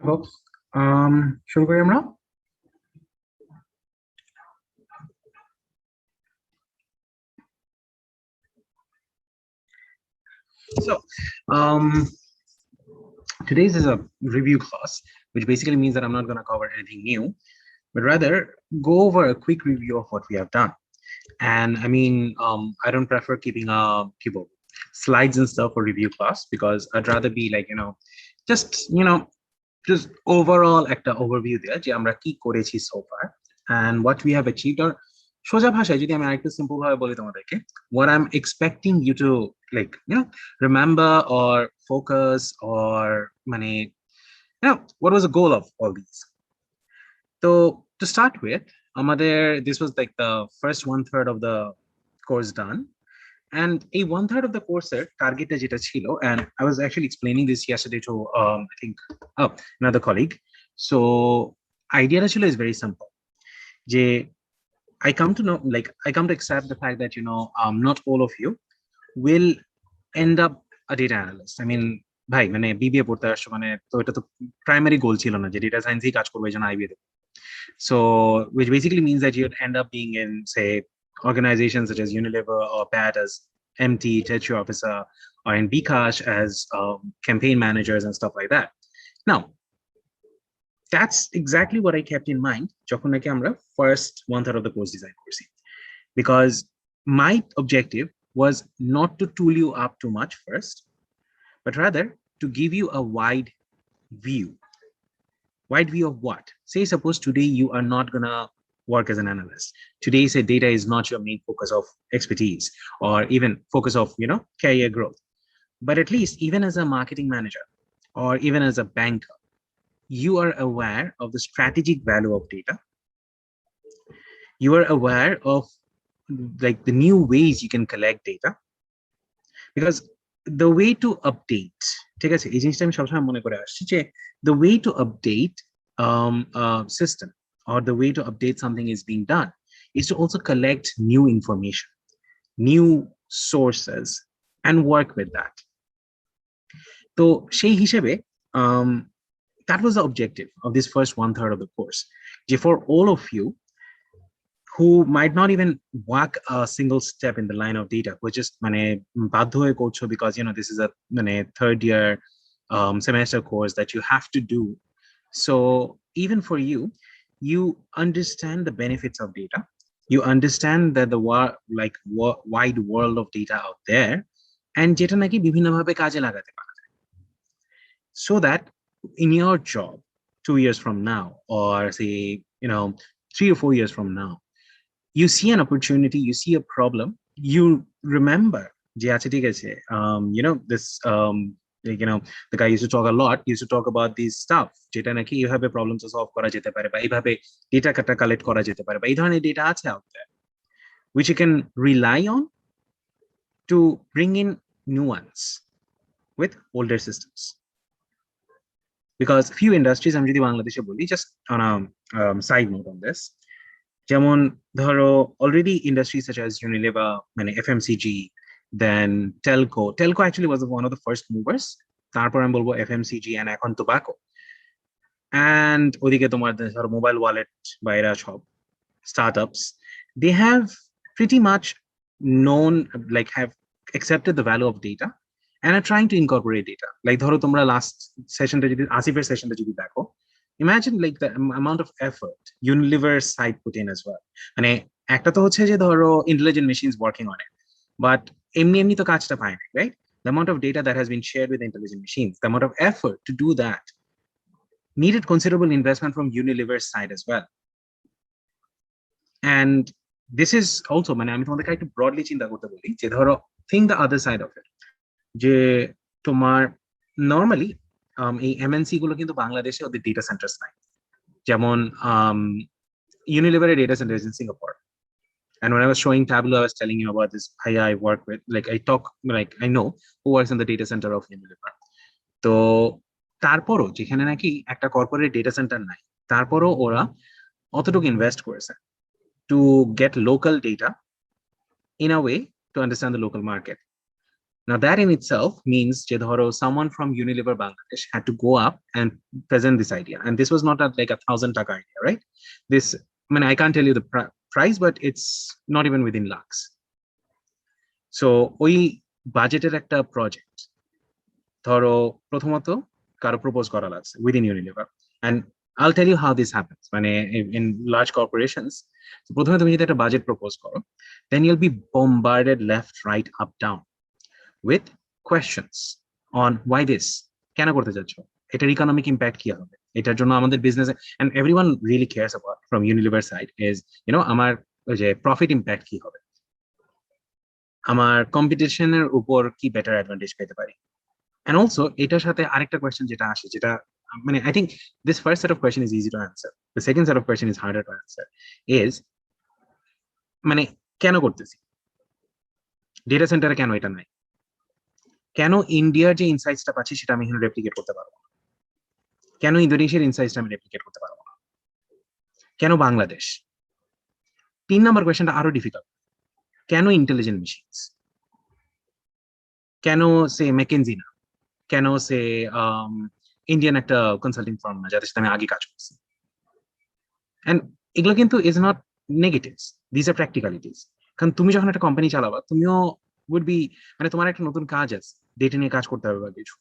Folks, শুরু করি আমরা। So, um, today's is a review class, which basically means that I'm not going to cover anything new, but rather go over a quick review of what we have done. And I mean, I don't prefer keeping keyboard slides and stuff for review class because I'd rather be like, just overall একটা overview there যে আমরা কি করেছি so far and what we have achieved, or সোজা ভাষায় যদি আমি আরেকটু সিম্পল ভাবে বলি তোমাদেরকে, what I'm expecting you to like remember or focus or মানে what was the goal of all these. So to start with, আমাদের this was like the first 1/3 of the course done. And a 1/3 of the course target jeta chilo, and I was actually explaining this yesterday to I think another colleague. So idea chilo is very simple. Je, I come to know, like I come to accept the fact that not all of you will end up a data analyst. I mean, ভাই মানে BBA পড়তে আসছো মানে তো এটা তো primary গোল ছিল না যে ডেটা সায়েন্সই কাজ করবে যেন IBA. So which basically means that you'd end up being in, say, organizations such as Unilever or BAT as MT, Territory Officer, or in Bcash as campaign managers and stuff like that. Now, that's exactly what I kept in mind যখন নাকি আমরা first 1/3 of the course design করছি, because my objective was not to tool you up too much first, but rather to give you a wide view. Wide view of what? Say, suppose today you are not gonna work as an analyst. Today, say data is not your main focus of expertise or even focus of career growth. But at least even as a marketing manager or even as a banker, you are aware of the strategic value of data. You are aware of like the new ways you can collect data, because the way to update, ঠিক আছে, এই জিনিসটা আমি সবসময় মনে করে আসছি যে the way to update a system or the way to update something is being done is to also collect new information, new sources, and work with that. তো সেই হিসেবে that was the objective of this first 1/3 of the course. For all of you who might not even walk a single step in the line of data, which is বাধ্য হয়ে করছো because this is a third year semester course that you have to do. So even for you, you understand the benefits of data. You understand that the wide world of data out there, and যেটা নাকি বিভিন্নভাবে কাজে লাগাতে পারা যায়, so that in your job 2 years from now, or say 3 or 4 years from now, you see an opportunity, you see a problem, you remember this the guy used to talk a lot, used to talk about these stuff যেটা নাকি এইভাবে problems solve করা যেতে পারে বা এইভাবে data collect করা যেতে পারে বা এই ধরনের ডেটা আছে out there which you can rely on to bring in nuance with older systems. Because few industries, আমি যদি বাংলাদেশে বলি, just on a side note on this, যেমন ধরো already industries such as Unilever, FMCG, then telco actually was one of the first movers, তারপর আমি বলবো FMCG, and এখন tobacco, and ওদিকে তোমার ধরো মোবাইল ওয়ালেট বা এরা সব startups, they have pretty much known, like have accepted the value of data and are trying to incorporate data. Like ধরো তোমরা last sessionটা যদি আসিফের সেশনটা যদি দেখো, imagine like the amount of effort Unilever side put in as well. মানে একটা তো হচ্ছে যে ধরো intelligent machines working on it, but এমনি তো কাজটা পায় না, right? The amount of data that has been shared with intelligent machines, the amount of effort to do that needed considerable investment from Unilever's side as well. And this is also আমি তোমাদেরকে একটু broadly চিন্তা করতে বলি যে ধরো think the other side of it, যে তোমার normally এই এমএনসি গুলো কিন্তু বাংলাদেশে ওদের ডেটা সেন্টার্স নাই, যেমন Unilever data center is in Singapore. And when I was showing Tableau, I was telling you about this guy I work with, like I know who works in the data center of Unilever. তো তারপরও যেখানে নাকি একটা corporate data centre নাই, তারপরও ওরা অতটুকু invest করেছে to get local data in a way to understand the local market. Now that in itself means যে ধরো someone from Unilever Bangladesh had to go up and present this idea, and this was not like $1,000 idea, right? This, I mean, I can't tell you the price, but it's not even within lakhs. So ওই বাজেটের একটা project ধরো প্রথমত কারো propose করা লাগছে within Unilever, and I'll tell you how this happens. মানে in large corporations, প্রথমে তুমি যদি একটা বাজেট প্রপোজ করো, then you'll be bombarded left, right, up, down with questions on why this, কেন করতে যাচ্ছ, এটার ইকোনমিক ইম্প্যাক্ট কি হবে, এটার জন্য আমাদের business, and everyone really cares about from Unilever side is, আমার যে প্রফিট ইম্প্যাক্ট কি হবে, আমার কম্পিটিশনের উপর কি বেটার অ্যাডভান্টেজ পেতে পারি। And also এটার সাথে আরেকটা কোয়েশ্চেন যেটা আসে, যেটা মানে I think this first set of question is easy to answer, the second set of question is harder to answer, is মানে কেন করতেছি, ডেটা সেন্টারে কেন এটা নাই, কেন ইন্ডিয়ার যে ইনসাইটসটা পাচ্ছি সেটা আমি এখানে রেপ্লিকেট করতে পারবো না, কেন ইন্দোনেশিয়ার ইনসাইটসটা আমি রেপ্লিকেট করতে পারবো না, কেন বাংলাদেশ। 3 নম্বর কোয়েশ্চেনটা আরো ডিফিকাল্ট, কেন ইন্টেলিজেন্ট মেশিনস, কেন সে ম্যাকেনজি না, কেন সে ইন্ডিয়ান একটা কনসাল্টিং ফার্ম না যাদের সাথে আমি আগে কাজ করছি। এন্ড এগুলো কিন্তু ইজ নট নেগেটিভস, দিস আর প্র্যাকটিক্যালিটিস। কারণ তুমি যখন একটা কোম্পানি চালাবা, তুমিও উড বি, মানে তোমার একটা নতুন কাজ আছে, ডেটা নিয়ে কাজ করতে হবে বা কিছু,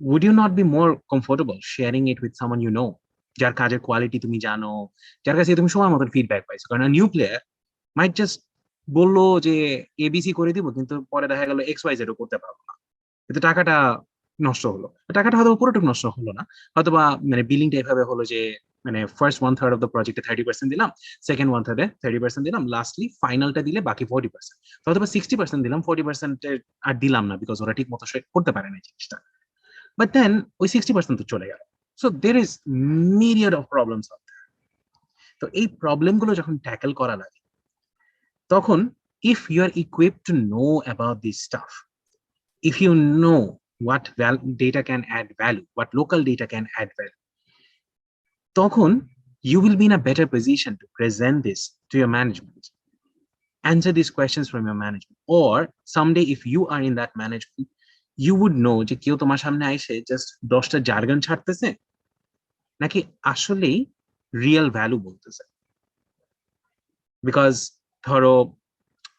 would you not be more comfortable sharing it with someone you know, যার কাজের কোয়ালিটি তুমি জানো, যার কাছে তুমি সময় মতন ফিডব্যাক পাইছো। কারণ নিউ প্লেয়ার মাইট জাস্ট বললো যে এবিসি করে দিব, কিন্তু পরে দেখা গেল এক্স ওয়াই জেড করতে পারবো না, কিন্তু টাকাটা নষ্ট হলো। টাকাটা হয়তো পুরোটুকু নষ্ট হলো না, হয়তোবা মানে বিলিংটা এভাবে হলো যে মানে ফার্স্ট 1/3 অফ দ্য প্রজেক্টে 30% দিলাম, সেকেন্ড 1/3 30% দিলাম, লাস্টলি ফাইনালটা দিলে বাকি 40%, হয়তোবা 60% দিলাম, 40% আর দিলাম না, বিকজ ওরা ঠিক মতো করতে পারে না জিনিসটা। But then ওই 60% তো চলে গেল। So there is myriad of problems out there. তো এই প্রবলেম গুলো যখন ট্যাকল করা লাগে, তখন if you are equipped to know about this stuff, if you know what data can add value, what local data can add value, তখন you will be in a better position to present this to your management, answer these questions from your management, or someday if you are in that management, you would know যে কেউ তোমার সামনে আইসে just 10টা jargon ছাড়তেছে নাকি আসলেই real value বলতেছে। Because ধরো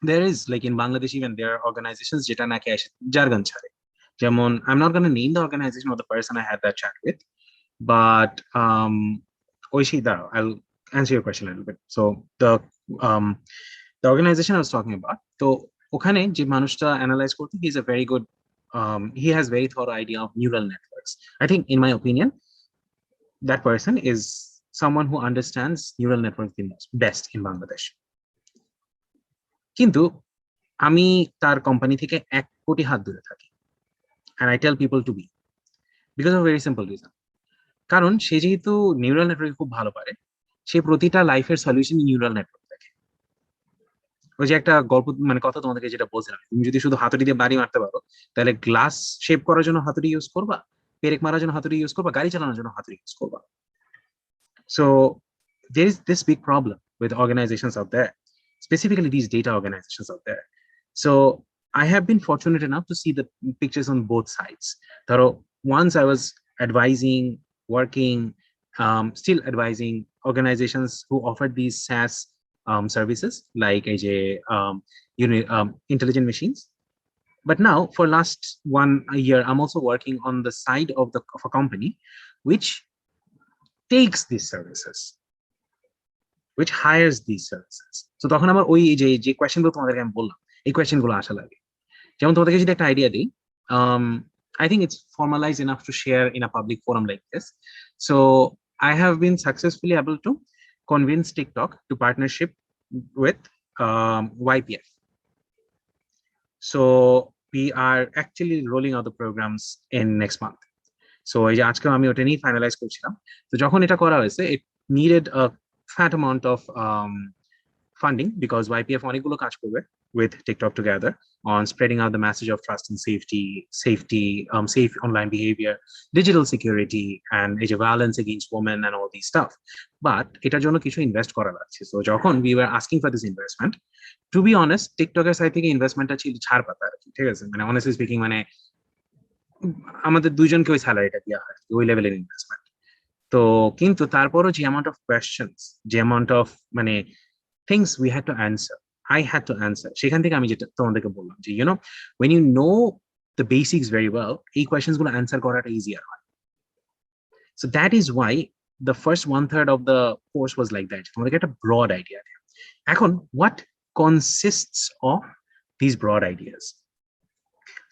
there is like in Bangladesh even there are organizations যেটা নাকি এসে জার্গন ছাড়ে, যেমন I'm not going to name the organization or the person I had that chat with, but Oishi Daro, I'll answer your question a little bit. So um the organization I was talking about, তো ওখানে যে মানুষটা analyse করতে, he is a very good he has very thorough idea of neural networks. I think in my opinion that person is someone who understands neural networks the most best in Bangladesh. কিন্তু আমি তার company থেকে 1 কোটি হাত দূরে থাকি, and I tell people to be, because of a very simple reason. কারণ সে যেহেতু নিউরাল নেটওয়ার্ক খুব ভালো পারে, সে প্রতিটা লাইফের সলিউশন নিউরাল নেটওয়ার্ক দেখে। ওই যে একটা গল্প মানে কথা তোমাদেরকে যেটা বলছিলাম, তুমি যদি শুধু হাতুড়ি দিয়ে বাড়ি মারতে পারো, তাহলে গ্লাস শেপ করার জন্য হাতুড়ি ইউজ করবা, পেরেক মারার জন্য হাতুড়ি ইউজ করবা, গাড়ি চালানোর জন্য হাতুড়ি ইউজ করবা। So there is this big problem with organizations out there, specifically these data organizations out there. So I have been fortunate enough to see the pictures on both sides. Tharo, once I was advising, working, still advising organizations who offered these SaaS services like intelligent machines. But now for last 1 year, I'm also working on the side of a company which takes these services, which hires these services. So তখন আমার ওই যে কোয়েশ্চেনগুলো তোমাদেরকে আমি বললাম, এই কোয়েশ্চেনগুলো আসা লাগে। যেমন তোমাদেরকে যদি একটা আইডিয়া দিই, I think it's formalized enough to share in a public forum like this. So I have been successfully able to convince TikTok to partnership with YPF. So we are actually rolling out the programs in next month. So এই যে আজকে আমি ওটা নিয়ে finalise করছিলাম। তো যখন এটা করা হয়েছে, it needed a fat amount of funding because YPF অনেকগুলো কাজ করবে, with TikTok together on spreading out the message of trust and safe online behavior, digital security, and violence against women and all these stuff. But এটার জন্য কিছু invest করা লাগছে। So যখন we were asking for this investment, to be honest, টিকটকের side থেকে ইনভেস্টমেন্টটা ছিল ছাড় পাতা আর কি, ঠিক আছে? মানে honestly speaking, মানে আমাদের দুইজনকে ওই স্যালারিটা দেওয়া হয় ওই লেভেলের ইনভেস্টমেন্ট। তো কিন্তু তারপরও যে অ্যামাউন্ট অফ কোয়েশ্চেন্স, যে অ্যামাউন্ট অফ মানে things we had to answer, I had to answer, সেখান থেকে আমি যেটা তোমাদেরকে বললাম যে when you know the basics very well, এই কোয়েশ্চেন্স গুলো অ্যান্সার করাটা ইজিয়ার হয়। So that is why the first 1/3 of the course was like that, তোমাদেরকে একটা ব্রড আইডিয়া। এখন what consists of these broad ideas?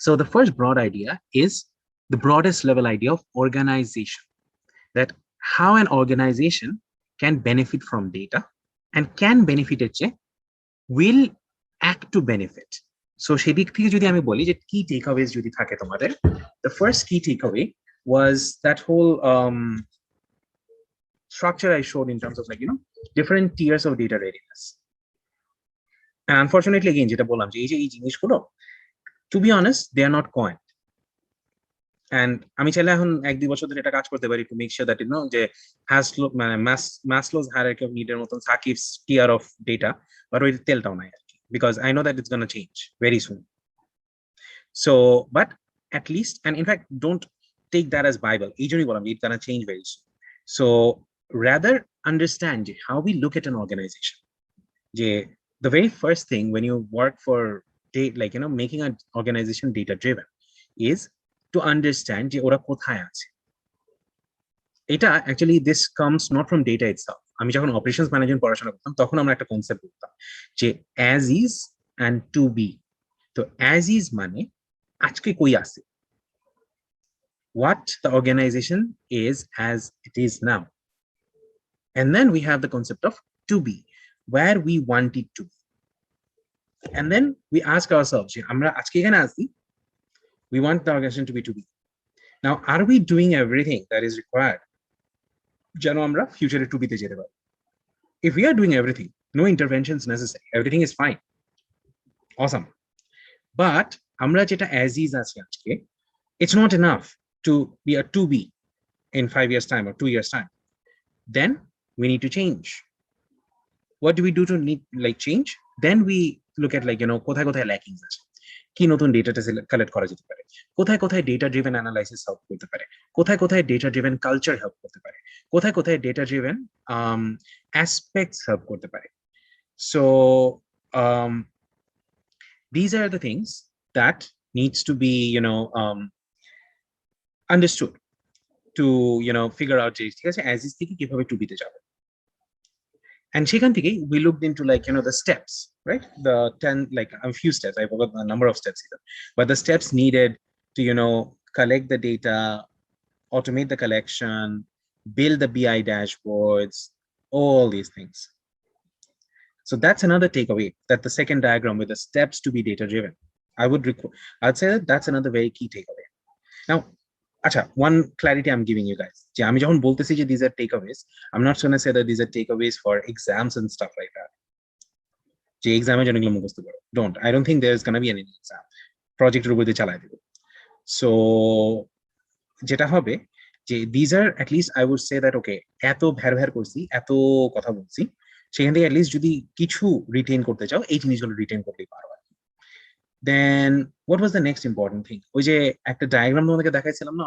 So the first broad idea is the broadest level idea of organization, that how an organization can benefit from data and can benefit it, will act to benefit. So সেদিক থেকে যদি আমি বলি যে key takeaways যদি থাকে তোমাদের, the first key takeaway was that whole structure I showed in terms of different tiers of data readiness. And unfortunately again যেটা বললাম যে এই জিনিসগুলো, to be honest, they are not coined. And আমি চাইলে এখন 1-2 বছর ধরে এটা কাজ করতে পারি to make sure that যে Maslow's hierarchy of need এর মতন Sakif's tier of data, but ওই তেলটাও নাই আর কি, because I know that it's going to change very soon. So but at least, and in fact don't take that as Bible, এই জন্যই বললাম it's going to change very soon. So rather understand how we look at an organization. The very first thing when you work for making an organization data driven is to understand যে ওরা কোথায় আছে। এটা actually this comes not from data itself. আমি যখন operations management পড়াশোনা করতাম তখন আমরা একটা কনসেপ্ট করতাম যে as is and to be. তো as is মানে আজকে কই আছে, what the organization is as it is now, and then we have the concept of to be, where we want it to be, and then we ask ourselves যে আমরা আজকে এখানে আছি, we want the organization to be. Now, are we doing everything that is required যেন আমরা ফিউচারে two বিতে যেতে পারি? If we are doing everything, no interventions necessary, everything is fine, awesome. But আমরা যেটা as is আছে আজকে, it's not enough to be a to be in 5 years time or 2 years time. Then we need to change. What do we do to need change? Then we look at কোথায় কোথায় lackings আছে, কি নতুন ডেটাটা collect করা যেতে পারে, কোথায় কোথায় ডেটা ড্রিভেন অ্যানালাইসিস হেল্প করতে পারে, কোথায় কোথায় ডেটা ড্রিভেন কালচার হেল্প করতে পারে, কোথায় কোথায় ডেটা ড্রিভেন অ্যাসপেক্টস হেল্প করতে পারে। So these are the things that needs to be understood to figure out ঠিক আছে as is থেকে কিভাবে টু বিতে যাবে। And সেখান থেকে we looked into the steps, right? The 10 a few steps, I forgot the number of steps either, but the steps needed to collect the data, automate the collection, build the BI dashboards, all these things. So that's another takeaway, that the second diagram with the steps to be data driven, I'd say that's another very key takeaway. Now one clarity I'm giving you guys, যে আমি যখন বলতেছি যে these are takeaways, I'm not going to say that these are takeaways for exams and stuff like that, যে এক্সামে জন্য এগুলো মুখস্থ করো, I don't think there's going to be any exam, প্রজেক্টের উপর দিয়ে চালাই দেব। So যেটা হবে যে these are at least I would say that okay, এত ভ্যার করছি, এত কথা বলছি, সেখান থেকে at least যদি কিছু রিটেইন করতে চাও এই জিনিসগুলো রিটেইন করতেই পারো। Then what was the next important thing? ওই যে একটা ডায়াগ্রাম তোমাদেরকে দেখাইছিলাম না,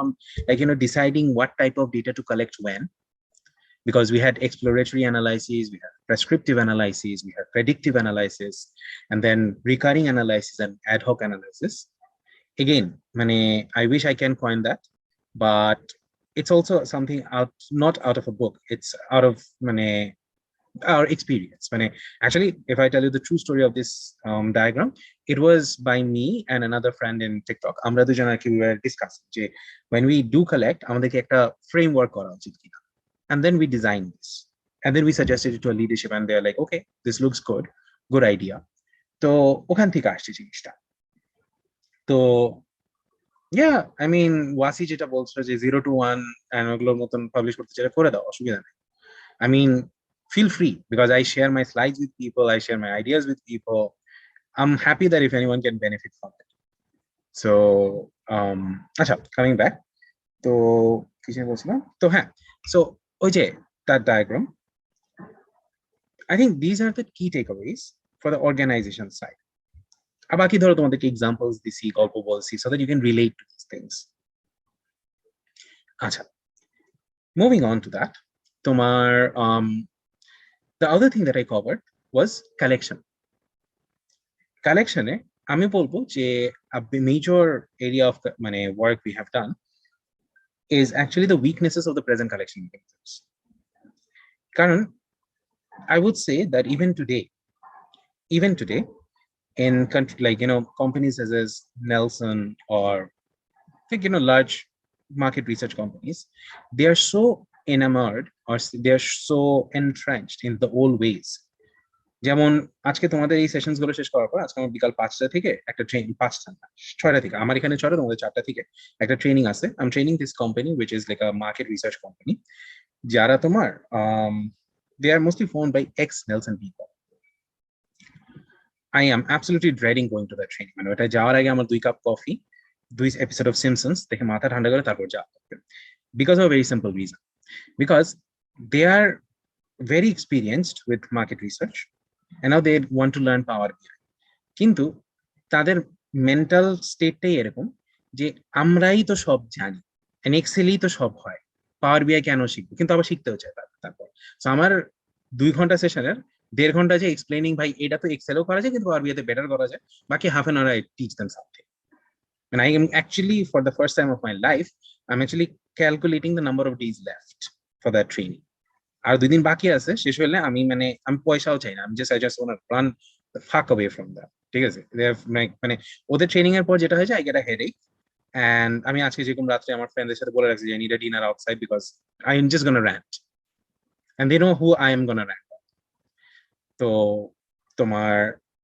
deciding what type of data to collect when, because we had exploratory analysis, we had prescriptive analysis, we had predictive analysis, and then recurring analysis and ad hoc analysis. Again, I wish I can coin that, but it's also something not out of a book, it's out of our experience. Actually, if I tell you the true story of this diagram, it was by me and another friend in TikTok. Amra dujon arki we were discussing je when we do collect amaderke ekta framework kora uchit kina, and then we designed this, and then we suggested it to a leadership, and they're like, okay, this looks good idea. To okhan theke asche jinishta. To yeah, I mean wasi jeta bolchlo je 0 to 1 and oglor moton publish korte chale kore dao, oshubidha nei. I mean, feel free, because I share my slides with people, I share my ideas with people. I'm happy that if anyone can benefit from it. So আচ্ছা, coming back, তো কিছু বলছিলাম তো, হ্যাঁ, so ওই যে that diagram, I think these are the key takeaways for the organization side. আর বাকি ধরো তোমাদেরকে এক্সাম্পলস দিছি, গল্প বলছি, so that you can relate to these things. আচ্ছা, moving on to that, তোমার the other thing that I covered was collection. Collection আমি বলবো যে a major area of মানে work we have done is actually the weaknesses of the present collection mechanisms. কারণ I would say that even today in country like companies as Nelson or like large market research companies, they are so enamored or they are so entrenched in the old ways. যেমন আজকে তোমাদের এই sessions গুলো শেষ করার পর আজকে আমার বিকাল 5টা থেকে একটা ট্রেন, 5টা না 6টা থেকে, আমার এখানে 6টা, তোমাদের 4টা থেকে একটা ট্রেনিং আছে। I am training this company which is like a market research company, যারা তোমার they are mostly formed by ex Nelson people. I am absolutely dreading going to that training, মানে ওটা যাওয়ার আগে আমার 2 cup coffee, 2 episode of Simpson's দেখে মাথা ঠান্ডা করে তারপর যাওয়া হবে, because of a very simple reason, because they are very experienced with market research and now they want to learn Power BI. কিন্তু তাদের মেন্টাল স্টেটটাই এরকম যে আমরাই তো সব জানি, এক্সেলই তো সব হয়, পাওয়ার বিআই কেন শিখবো, কিন্তু আবার শিখতেও চায় তারপর। তো আমার 2 ঘন্টা সেশনের 1.5 ঘন্টা যে এক্সপ্লেনিং, ভাই এটা তো এক্সেলও করা যায় কিন্তু পাওয়ার বিআইতে বেটার করা যায়, বাকি half an hour I teach them something. And I am actually, for the first time of my life, I'm actually calculating the number of days left for that training. আর 2 দিন বাকি আছে, শেষ হলে আমি পয়সাও চাই না, I just want to run the fuck away from that. ঠিক আছে, মানে ওদের ট্রেনিং এর পর যেটা হয়েছে, I get a headache, and আমি আজকে যেরকম রাত্রে আমার ফ্রেন্ডদের সাথে বলে রাখছি যে I need a dinner outside because I am just gonna rant and they know who I am gonna rant. তো তোমার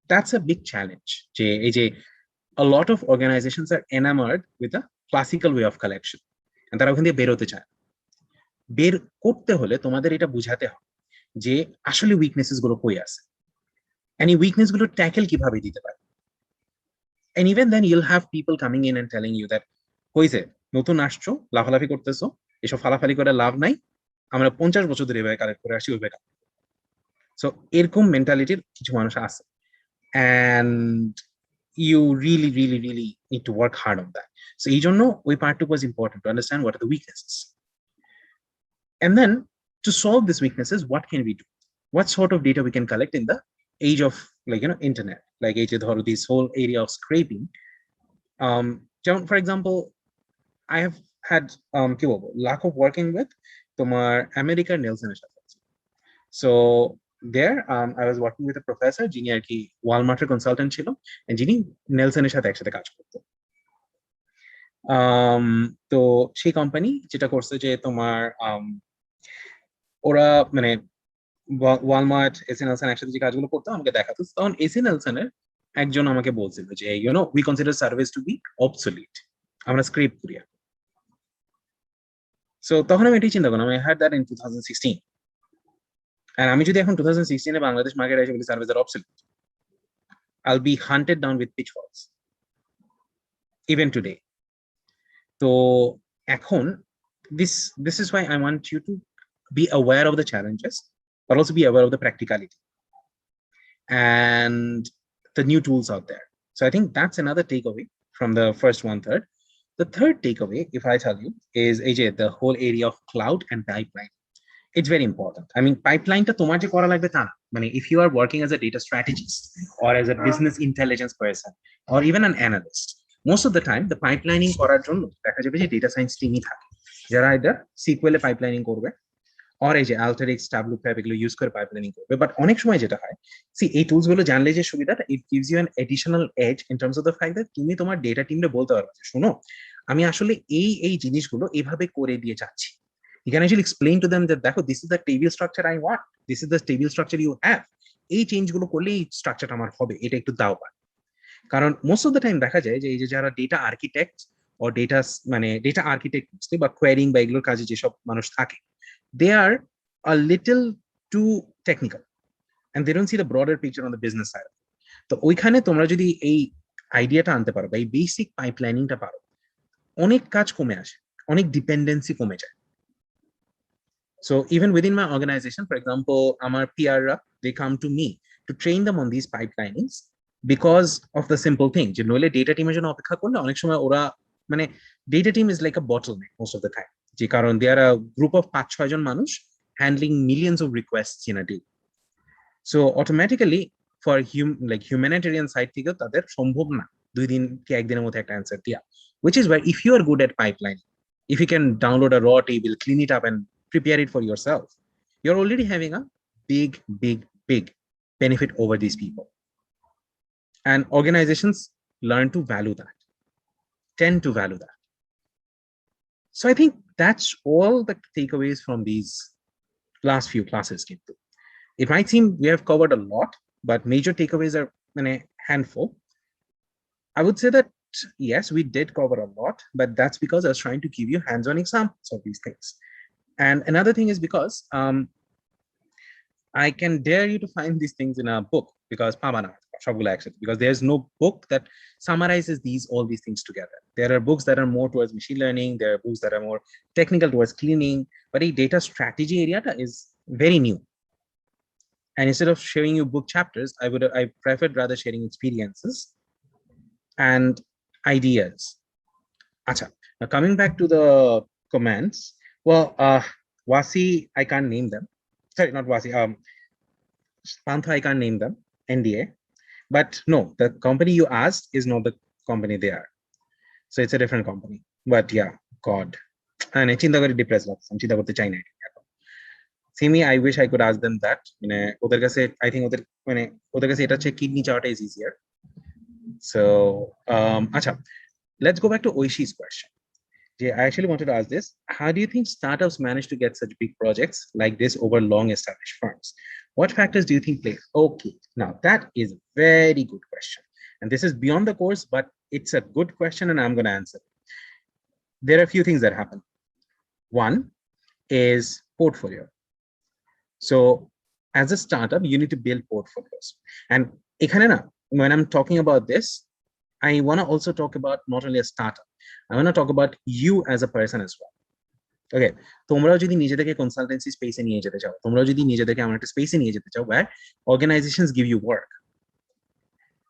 that's a big challenge, যে এই যে a lot of organizations are enamored with a classical way of collection and তারা ওখান দিয়ে বেরোতে চায়। বের করতে হলে তোমাদের এটা বুঝাতে হবে যে আসলে উইকনেসেস গুলো কই আছে, and এই উইকনেস গুলো ট্যাকেল কিভাবে দিতে পারে। and even then you'll have people coming in and telling you that হইছে, নতুন আসছো, লাফালাফি করতেছো, এসব ফালাফালি করে লাভ নাই, আমরা 50 বছর ধরে এভাবে কালেক্ট করে আসি ওইভাবে। সো এরকম মেন্টালিটির কিছু মানুষ আছে, and you really need to work hard on that. So এই জন্য ওই পার্টটুকু was important to understand what are the weaknesses. And then to solve these weaknesses, what can we do? What sort of data we can collect in the age of internet, like this whole area of scraping. For example, I have had luck of working with তোমার আমেরিকার নেলসনের সাথে। So there I was working with a professor যিনি আর কি ওয়ালমার্টের consultant ছিল, যিনি নেলসনের সাথে একসাথে কাজ করতো। তো সেই কোম্পানি যেটা করছে যে তোমার ওরা মানে ওয়ালমার্ট, এসি নেলসন একসাথে যে কাজগুলো করতো আমাকে দেখাতো, তখন এসি নেলসনের একজন আমাকে বলছিল যে we consider service to be obsolete, আমরা স্ক্রিপ্ট করি। সো তখন আমি এটাই চিন্তা করলাম, I had that in 2016, and আমি যদি এখন 2016 এ বাংলাদেশ মার্কেটে এসে বলি সার্ভিস আর obsolete, I'll be hunted down with pitchforks even today. তো এখন this is why I want you to be aware of the challenges but also be aware of the practicality and the new tools out there. So I think that's another takeaway from the first 1/3. The third takeaway, if I tell you, is AJ, the whole area of cloud and pipeline. It's very important. I mean, pipeline ta tomar je kora lagbe ta na, মানে if you are working as a data strategist or as a business intelligence person or even an analyst, most of the time the pipelining করার জন্য দেখা যাবে যে data science টিমই থাকে, যারা either SQL এ pipelining করবে or এই যে Alteryx, Tableau Prep এগুলো ইউজ করে পাইপলাইনিং করবে। বাট অনেক সময় যেটা হয়, এই টুলস গুলো জানলে যে সুবিধাটা, it gives you an additional edge in terms of the fact that তুমি তোমার ডেটা টিমে বলতে পারবে যে শোনো, আমি আসলে এই জিনিসগুলো এভাবে করে দিয়ে যাচ্ছি। You can actually explain to them that দেখো, this is the table structure I want, this is the table structure you have, এই চেঞ্জ গুলো করলে এই স্ট্রাকচারটা আমার হবে, এটা একটু দাও পার। কারণ মোস্ট অফ দ্য টাইম দেখা যায় যে এই যে যারা ডেটা আর্কিটেক্ট ও ডেটা আর্কিটেক্ট বা কোয়ারিং বা এগুলোর কাজে যেসব মানুষ থাকে, they are a little too technical and they don't see the broader picture on the business side. তো ওইখানে তোমরা যদি এই আইডিয়াটা আনতে পারো বা এই বেসিক পাইপলাইনিংটা পারো, অনেক কাজ কমে আসে, অনেক ডিপেন্ডেন্সি কমে যায়। So even within my organization, for example, আমার PR-রা, they come to me to train them on these pipelinings because of the simple thing যে নইলে ডেটা টিমের জন্য অপেক্ষা করলে অনেক সময় ওরা মানে data team is like a bottleneck most of the time, যে কারণ they are a group of 5-6 জন মানুষ handling millions of requests in a day. So automatically for like humanitarian side থেকে তাদের সম্ভব না 2 দিন কি 1 দিনের মধ্যে একটা অ্যানসার দিয়া, which is where if you are good at pipeline, if you can download a raw table, clean it up and prepare it for yourself, you're already having a big benefit over these people. And organizations learn to value that, tend to value that. So I think that's all the takeaways from these last few classes. It might seem we have covered a lot, but major takeaways are in a handful. I would say that yes, we did cover a lot, but that's because I was trying to give you hands-on examples of these things. And another thing is because I can dare you to find these things in a book, because because there's no book that summarizes all these things together. There are books that are more towards machine learning, there are books that are more technical towards cleaning, but a data strategy area is very new. And instead of sharing you book chapters, I preferred rather sharing experiences and ideas. Acha. Now coming back to the comments, well, Wasi, I can't name them. Sorry, not Wasi. Pantha, I can't name them. NDA. But no, the company you asked is not the company they are. So it's a different company. But yeah, God. And I চিন্তা করে depressed লাগছে, আমি চিন্তা করতে চাই না। See me, I wish I could ask them that. ওদের কাছে I think ওদের কাছে এটা হচ্ছে কিডনি চাওয়াটা is easier. So acha, let's go back to Oishi's question. I actually wanted to ask this. How do you think startups manage to get such big projects like this over long established firms? What factors do you think play? Okay, now that is a very good question. And this is beyond the course, but it's a good question and I'm going to answer it. There are a few things that happen. One is portfolio. So as a startup, you need to build portfolios. And when I'm talking about this, I want to also talk about not only a startup, I want to talk about you as a person as well. Okay, তোমরাও যদি নিজেদেরকে consultancy স্পেসে নিয়ে যেতে চাও, তোমরাও যদি নিজেদেরকে এমন একটা স্পেসে নিয়ে যেতে চাও where organizations give you work,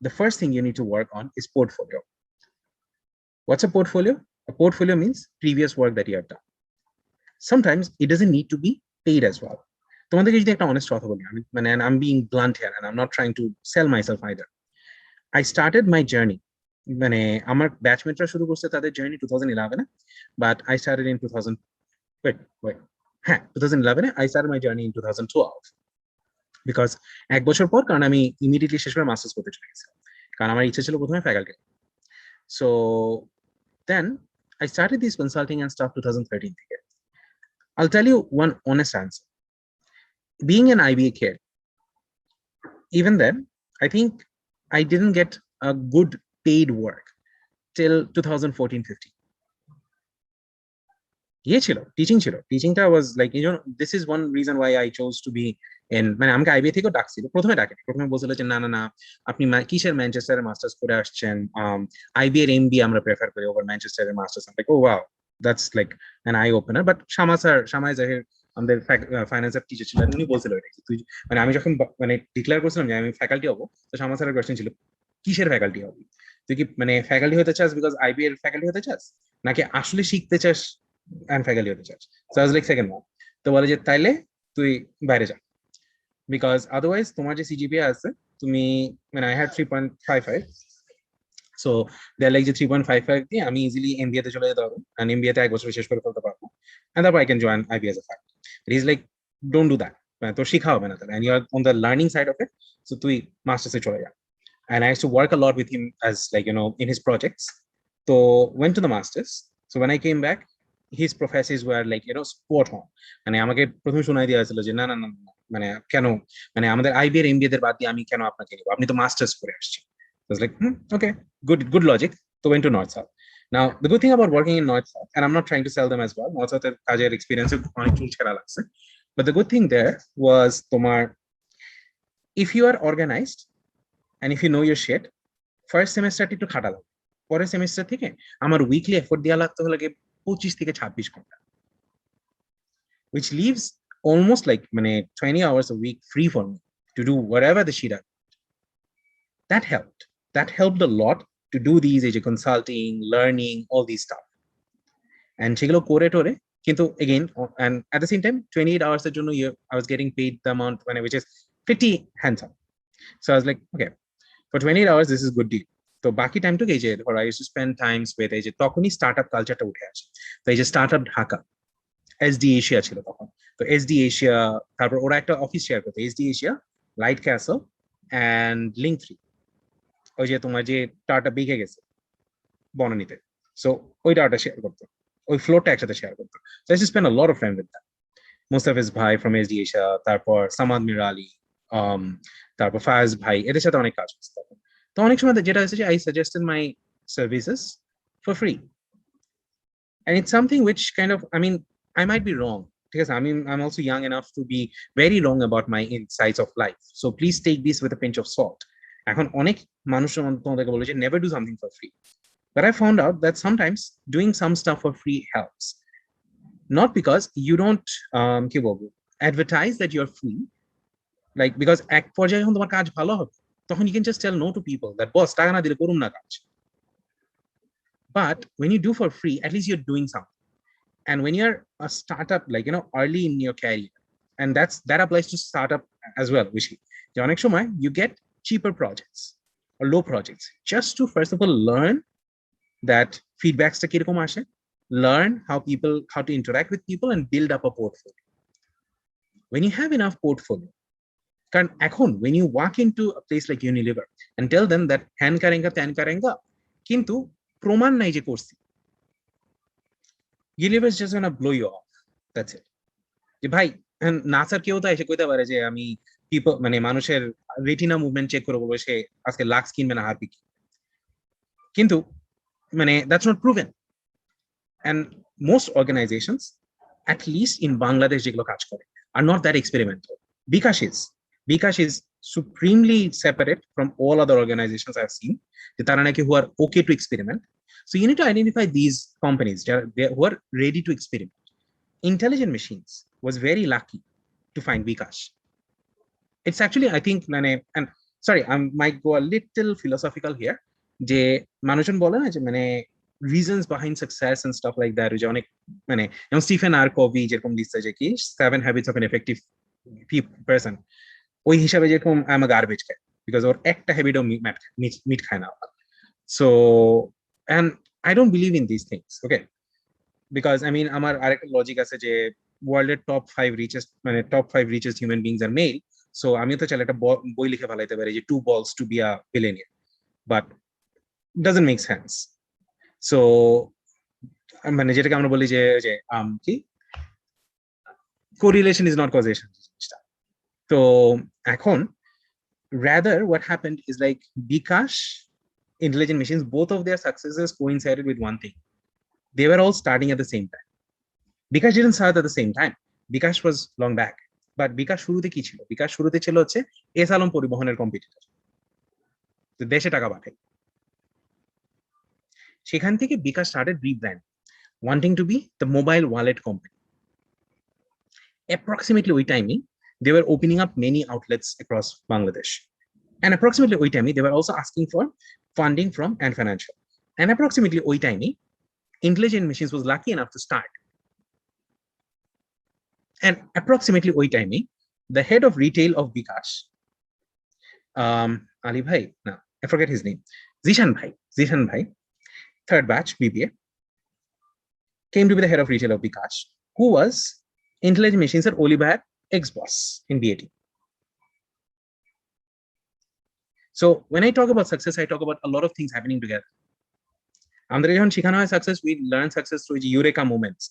the first thing you need to work on is portfolio. What's a portfolio? A portfolio means previous work that you have done. Sometimes it doesn't need to be paid as well. তোমাদেরকে যদি একটা honest কথা বলি, and I'm being blunt here and I'm not trying to sell myself either. I started my journey. আমার ব্যাচমেটরা শুরু করছে তাদের journey 2011 but I started in 2011 I started my journey in 2012 because এক বছর পর, কারণ আমি ইমিডিয়েটলি শেষ করে মাস্টার্স করতে চলে গেছিলাম, কারণ আমার ইচ্ছা ছিল প্রথমে faculty. So then I started this consulting and stuff 2013 থেকে. I'll tell you one honest answer. Being an IBA kid, even then I think I didn't get a good paid work till 2014-15. Teachingটা was like, this is one reason why I chose to be in, আমাকে IBA থেকেও ডাকছিল, প্রথমে বলছিল যে না আপনি কিসের ম্যানচেস্টারে masters করে আসছেন, আইবিএ এর এমবিএ আমরা প্রেফার করি ওভার ম্যানচেস্টারের masters. Like oh wow, that's like an eye opener. But Shama Zahir আমাদের ফাইন্যান্সের টিচার ছিলেন, উনি বলছিল এটা তুই আমি যখন ডিক্লেয়ার করছিলাম যে আমি ফ্যাকাল্টি হবো, তো শামা স্যারের কোয়েশ্চেন ছিল কিসের ফ্যাকাল্টি হবি, তুই কি ফ্যাকাল্টি হতে চাস বিকজ আইবিএ এর ফ্যাকাল্টি হতে চাস, নাকি আসলে শিখতে চাস and faculty of the church? So I was like, second one. তো বলে যে তাইলে তুই বাইরে যা, because otherwise তোমার যে সিজিপিএ আছে তুমি I had 3.55, so they are like যে 3.55 দিয়ে আমি ইজিলি এমবিএ তে চলে যেতে পারবো, and এমবিএ তে এক বছর শেষ করে ফেলতে পারবো, and তারপর I can join IB as a faculty. But he's like, don't do that, তো শিখা হবে না তাহলে, and you are on the learning side of it, so তুই মাস্টার্সে চলে যা. And I used to work a lot with him as like in his projects. So went to the masters. So when I came back, his professors were like spot on. আমাকে প্রথমে শোনাই দেওয়া হয়েছিল যে না কেন আমাদের আইবি এর এমবিএ দের বাদ দিয়ে আমি কেন আপনাকে নিব, আপনি তো মাস্টার্স করে আসছেন। I was like, okay, good logic. So went to North South. Now the good thing about working in North South, and I'm not trying to sell them as well, North South এর কাজের experience অনেক চুল ছেঁড়া লাগছে, but the good thing there was তোমার if you are organized and if you know your shit, first সেমিস্টারটা একটু খাটা লাগবে, পরের সেমিস্টার থেকে আমার উইকলি এফোর্ট দেওয়া লাগতে হলো 25 থেকে 26 ঘন্টা, which leaves almost like 20 hours a week free for me to do whatever the shit I want. That helped a lot to do these consulting, learning, all these stuff. And সেগুলো করে টোরে কিন্তু again, and at the same time 28 hours এর জন্য I was getting paid the amount which is pretty handsome. So I was like, okay, for 28 hours this is good deal. তো বাকি টাইমটুকু I used to spend times with তখনই startup কালচারটা উঠে আসে। তো startup Dhaka, SD Asia ছিল তখন। তো এসডি এশিয়া, তারপর ওরা একটা অফিস শেয়ার করতো, SD Asia, light castle and link 3, ওই যে তোমার যে টাওয়ারটা বেঁকে গেছে বনানীতে, সো ওই টাওয়ারটা শেয়ার করতো, ওই ফ্লোরটা একসাথে শেয়ার করতো। So I spend a lot of time with that. Mustafiz ভাই ফ্রম এসডি এশিয়া, তারপর সামাদ মির আলী, তারপর ফায়াজ ভাই, এদের সাথে অনেক কাজ করছে তখন। তো অনেক সময় যেটা হচ্ছে যে I suggested my services for free, and it's something which kind of, I mean, I might be wrong because I'm also young enough to be very wrong about my insights of life, so please take this with a pinch of salt. এখন অনেক মানুষ তোমাদেরকে বলে যে never do something for free, but I found out that sometimes doing some stuff for free helps, not because you don't কি বলবো advertise that you're free, like because এক পর্যায়ে যখন তোমার কাজ ভালো হবে তখন you can just tell no to people that boss টাকা না দিলে করুম না কাজ, but when you do for free at least you're doing something. And when you're a startup, like early in your career, and that applies to startup as well, which you get cheaper projects or low projects just to first of all learn that feedbacks ta kirokom ashe, learn how to interact with people and build up a portfolio. When you have enough portfolio, when you walk into a place like Unilever and tell them that han karenga tan karenga kintu proman nai je korছি, Unilever is just gonna blow you off. That's it. যে ভাই নাসার কেউ তো এসে কইতে পারে যে আমি মানুষের রেটিনা মুভমেন্ট চেক করে বলবো সে আজকে লাক্স কিনবে না হারপিক, কিন্তু that's not proven. And most organizations, at least in Bangladesh যেগুলো কাজ করে, are not that experimental. Bikash is supremely separate from all other organizations I've seen যে তারা নাকি who are okay to experiment. So you need to identify these companies who are ready to experiment. Intelligent Machines was very lucky to find Bikash. It's actually, I think, and sorry, I might go a little philosophical here, যে মানুষজন বলে না যে reasons behind success and stuff like that, যে অনেক Stephen আর কভি যেরকম দিচ্ছে যে কি 7 habits of an effective person, ওই হিসাবে যেরকম I am a garbage guy because ওর একটা হ্যাবিটও মিট খায় না। সো and I don't believe in these things, okay, because I mean আমার আরেকটা লজিক আছে যে ওয়ার্ল্ডের top 5 richest human beings are male, so আমি তো চাইলে একটা বই লিখে ফেলাইতে পারি যে 2 balls to be a billionaire, but doesn't make sense. So যেটাকে আমরা বলি যে কি correlation is not causation. তো এখন rather what happened is like Bikash, Intelligent Machines, both of their successes coincided with one thing. They were all starting at the same time. Bikash didn't start at the same time. Bikash was long back. But Bikash শুরুতে কি ছিল? Bikash শুরুতে ছিল হচ্ছে S Alam পরিবহনের competitor, দেশে টাকা পাঠায়। সেখান থেকে Bikash started rebrand, wanting to be the mobile wallet company. Approximately ওই টাইমে they were opening up many outlets across Bangladesh. And approximately ওই টাইমে they were also asking for funding from and financial. And approximately ওই টাইমে Intelligent Machines was lucky enough to start. And approximately ওই টাইমে the head of retail of Bikash, Ali Bhai, no, I forget his name, Zishan Bhai, third batch BBA, came to be the head of retail of Bikash, who was Intelligent Machines at Oli Bhai's ex-boss in BAT. So when I talk about success, I talk about a lot of things happening together. আমাদের যখন শেখানো হয় success, we learn success through eureka moments.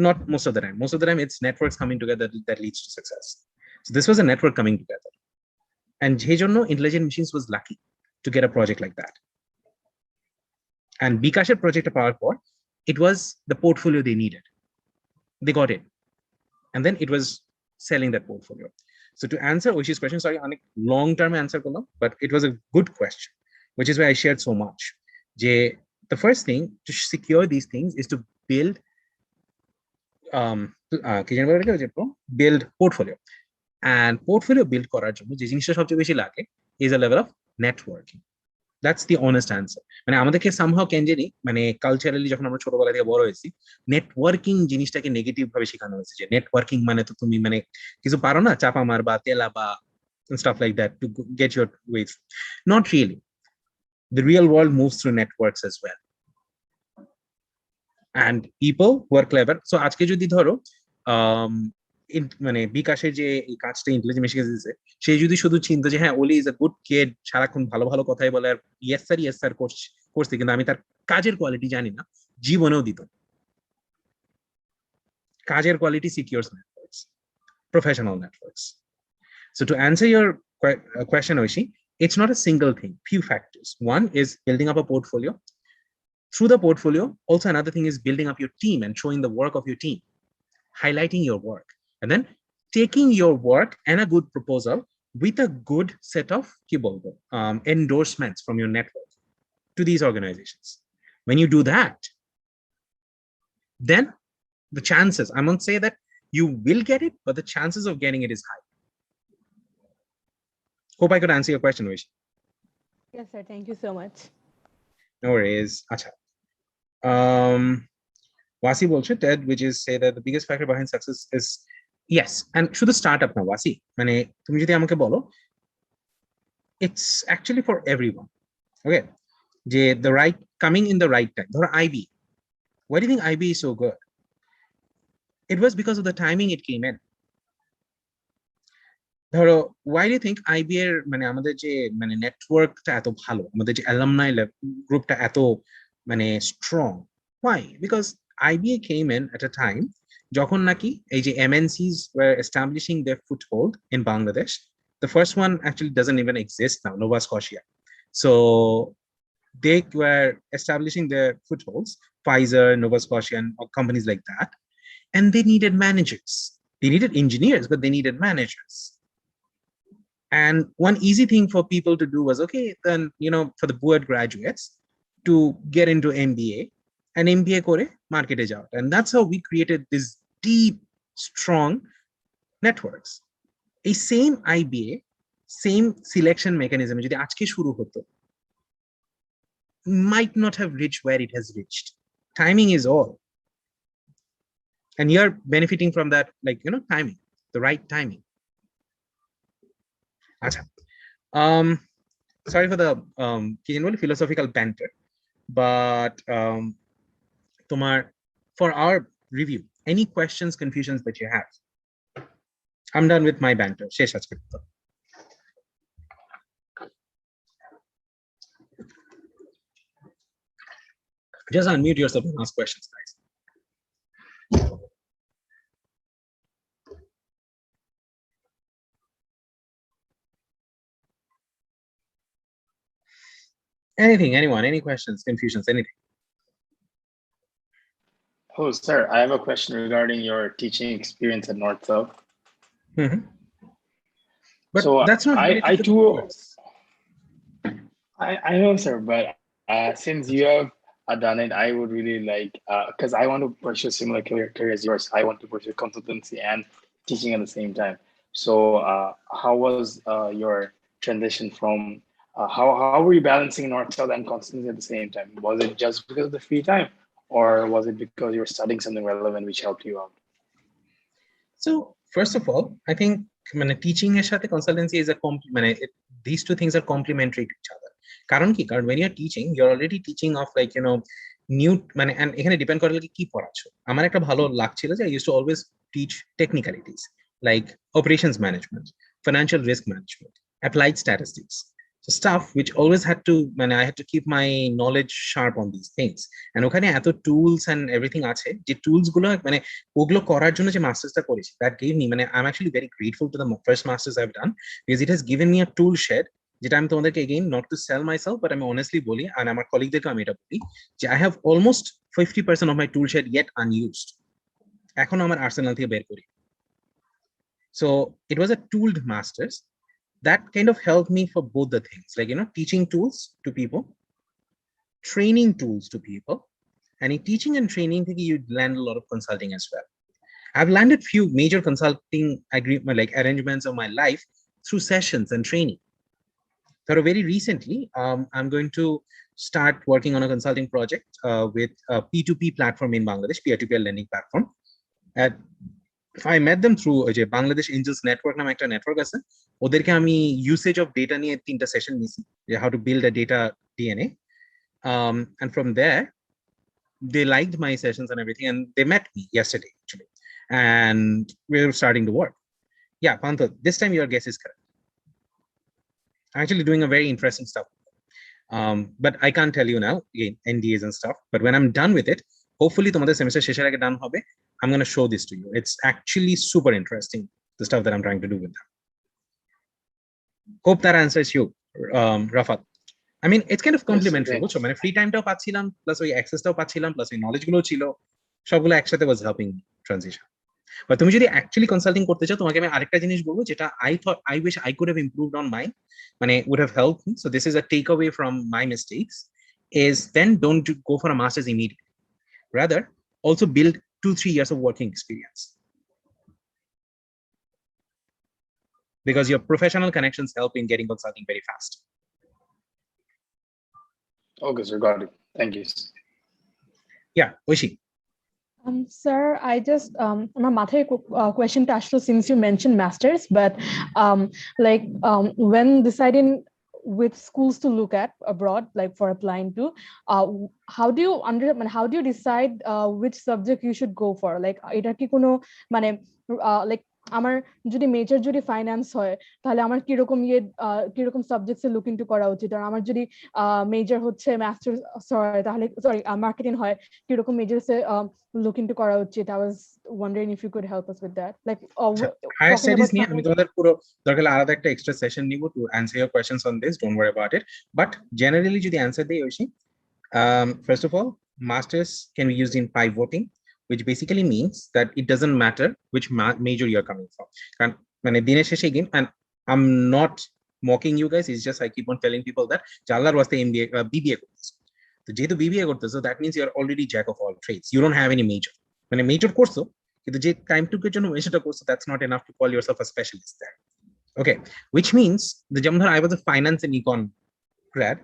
Not most of the time. Most of the time, it's networks coming together that leads to success. So this was a network coming together. And যেজন্য Intelligent Machines was lucky to get a project like that. And Bikash's project পাওয়ার পর, it was the portfolio they needed. They got it. And then it was selling that portfolio. So to answer Oishi's question, sorry, on a long-term answer, but it was a good question, which is why I shared so much. The first thing to secure these things is to build build portfolio. And portfolio build করার জন্য যে জিনিসটা সবচেয়ে বেশি লাগে is a level of networking. That's the honest answer. মানে আমাদেরকে somehow কেন জানি মানে কালচারালি যখন আমরা ছোটবেলা থেকে বড় হয়েছি নেটওয়ার্কিং জিনিসটাকে নেগেটিভ ভাবে শেখানো হয়েছে যে নেটওয়ার্কিং মানে তো তুমি মানে কিছু পারো না চাপা মার বা তেলা বা stuff like that to get your way through. Not really. The real world moves through networks as well. And people who are clever. So আজকে যদি ধরো মানে বিকাশের যে এই কাজটা ইন্টেলিজেন্ট মেশিন দিয়েছে সে যদি শুধু চিন্তা যে হ্যাঁ ওলি ইজ আ গুড কিড সারাক্ষণ ভালো ভালো কথাই বলে আর ইয়েস স্যার করছে কিন্তু আমি তার কাজের কোয়ালিটি জানি না জীবনেও দিত কাজের quality সিকিউরস networks professional networks So to answer your question Oishi, it's not a single thing, few factors. One is building up a portfolio. Through the portfolio, also another thing is building up your team and showing the work of your team, highlighting your work, and then taking your work and a good proposal with a good set of endorsements from your network to these organizations. When you do that, then the chances, I won't say that you will get it, but the chances of getting it is high. Hope I could answer your question, Vish. Yes, sir. Thank you so much. No worries. Acha. Wasi bolche Ted, which is say that the biggest factor behind success is yes, and should the startup now, Wasi. Mane tumi jodi amake bolo, it's actually for everyone. Okay. The right coming in the right time. Dhoro IB. Why do you think IB is so good? It was because of the timing it came in. ধরো why do you think IB এর মানে আমাদের যে মানে নেটওয়ার্কটা এত ভালো আমাদের যে অ্যালামনাই গ্রুপটা এত মানে strong why because IBA came in at a time যখন নাকি এই যে MNCs were establishing their foothold in Bangladesh. The first one actually doesn't even exist now, Nova Scotia. So they were establishing their footholds, Pfizer, Nova Scotia, and companies like that, and they needed managers. They needed engineers, but they needed managers. And one easy thing for people to do was, okay, then, for the board graduates to get into MBA and MBA kore market out. And that's how we created this deep, strong networks. A same IBA, same selection mechanism, jodi ajke shuru hoto, might not have reached where it has reached. Timing is all. And you're benefiting from that, timing, the right timing. Sorry for the philosophical banter, but for our review, any questions, confusions that you have? I'm done with my banter. Just unmute yourself and ask questions, guys. Anything, anyone, any questions, confusions, anything? Oh, sir, I have a question regarding your teaching experience at North South. Mm-hmm. But so that's not I too, I know, sir, but since you have done it, I would really like, because I want to pursue similar career as yours. I want to pursue consultancy and teaching at the same time. So how was your transition from how were you balancing North South and consultancy at the same time? Was it just because of the free time, or was it because you were studying something relevant which helped you out? So first of all, I think teaching এর সাথে consultancy is a these two things are complementary to each other. কারণ when you're teaching, you're already teaching of new and এখানে depend করে কি পড়াচ্ছো। আমার একটা ভালো লাগছিল যে I used to always teach technicalities like operations management, financial risk management, applied statistics. So stuff which always had to I had to keep my knowledge sharp on these things. And ওখানে এত tools and everything আছে যে tools গুলো ওগুলো করার জন্য যে মাস্টার্সটা করেছি that gave me I'm actually very grateful to the first masters I've done because it has given me a tool shed যেটা আমি তোমাদেরকে again not to sell myself but আমি honestly বলি and আমার কলিগদেরকে আমি এটা বলি যে I have almost 50% of my tool shed yet unused. এখন আমার আর্সেনাল থেকে বের করি So it was a tooled masters that kind of helped me for both the things, like, teaching tools to people, training tools to people. And in teaching and training, you land a lot of consulting as well. I've landed few major consulting agreement, like arrangements of my life through sessions and training. So very recently, I'm going to start working on a consulting project with a P2P platform in Bangladesh, peer-to-peer lending platform. And I met them through যে Bangladesh Angels Network নামে একটা network আছে, ওদেরকে আমি usage of data নিয়ে 3টা session নিয়েছি, যে how to build a data DNA, and from there they liked my sessions and everything, and they met me yesterday actually, and we're starting to work. Yeah, Pantha, this time your guess is correct. I'm actually doing a very interesting stuff, but I can't tell you now, again, NDAs and stuff. But when I'm done with it, hopefully তোমাদের semester শেষের আগে done হবে, I'm going to show this to you. It's actually super interesting, the stuff that I'm trying to do with them. Hope that answers you, Rafat. I mean, it's kind of complementary. Yes, বুঝছো, মানে free time টাও পাচ্ছিলাম, plus ওই access টাও পাচ্ছিলাম, plus ওই knowledge গুলো ছিল, সবগুলো একসাথে was helping me transition. But তুমি যদি actually consulting করতে চাও, তোমাকে আমি আরেকটা জিনিস বলবো, যেটা I wish I could have improved on mine, মানে would have helped me. So this is a takeaway from my mistakes, is then don't go for a master's immediately. Rather, also build 2-3 years of working experience, because your professional connections help in getting consulting very fast. Okay, sir, got it. Thank you. Yeah, Oishi. Sir, I just আমার মাথায় questionটা আসলো since you mentioned masters, but when deciding which schools to look at abroad, like for applying to, how do you decide which subject you should go for? Like এটা কি কোনো মানে like আমার যদি major যদি ফাইন্যান্স হয়, তাহলে আমার কিরকম সাবজেক্টসে লুক ইনটু করা উচিত, আর আমার যদি মেজর হচ্ছে মাস্টার্স তাহলে মার্কেটিং হয়, কিরকম মেজরসে look into করা উচিত? I was wondering if you could help us with that. Like higher studies নিয়ে আমি তোমাদের পুরো দরকার আলাদা একটা এক্সট্রা সেশন নিব to answer your questions on this. Don't worry about it. But generally যদি answer দেই Oishi, first of all, masters can be used in pivoting, which basically means that it doesn't matter which major you're coming from. কারণ মানে দিনের শেষে again, and I'm not mocking you guys, it's just I keep on telling people that আল্লাহর ওয়াস্তে MBA BBA করতেছো, তো যেহেতু BBA করতেছো, that means you're already jack of all trades, you don't have any major, মানে major করছো কিন্তু যে time Tuker জন্য মেজরটা করছো, that's not enough to call yourself a specialist there. Okay, which means যেমন ধর I was a finance and econ grad,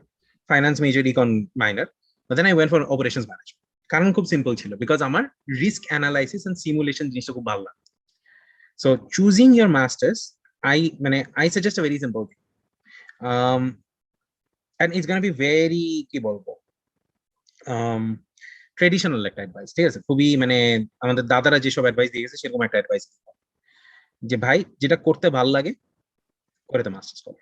finance major, econ minor, but then I went for operations management. কারণ খুব simple ছিল, because আমার risk analysis and simulation জিনিসটা খুব ভালো লাগে। So choosing your masters, I suggest a very simple thing, and it's going to be very কি বলবো ট্রেডিশনাল একটা অ্যাডভাইস, ঠিক আছে, খুবই মানে আমাদের দাদারা যেসব অ্যাডভাইস দিয়ে গেছে সেরকম একটা অ্যাডভাইস, যে ভাই যেটা করতে ভালো লাগে করে তো মাস্টার্স করো।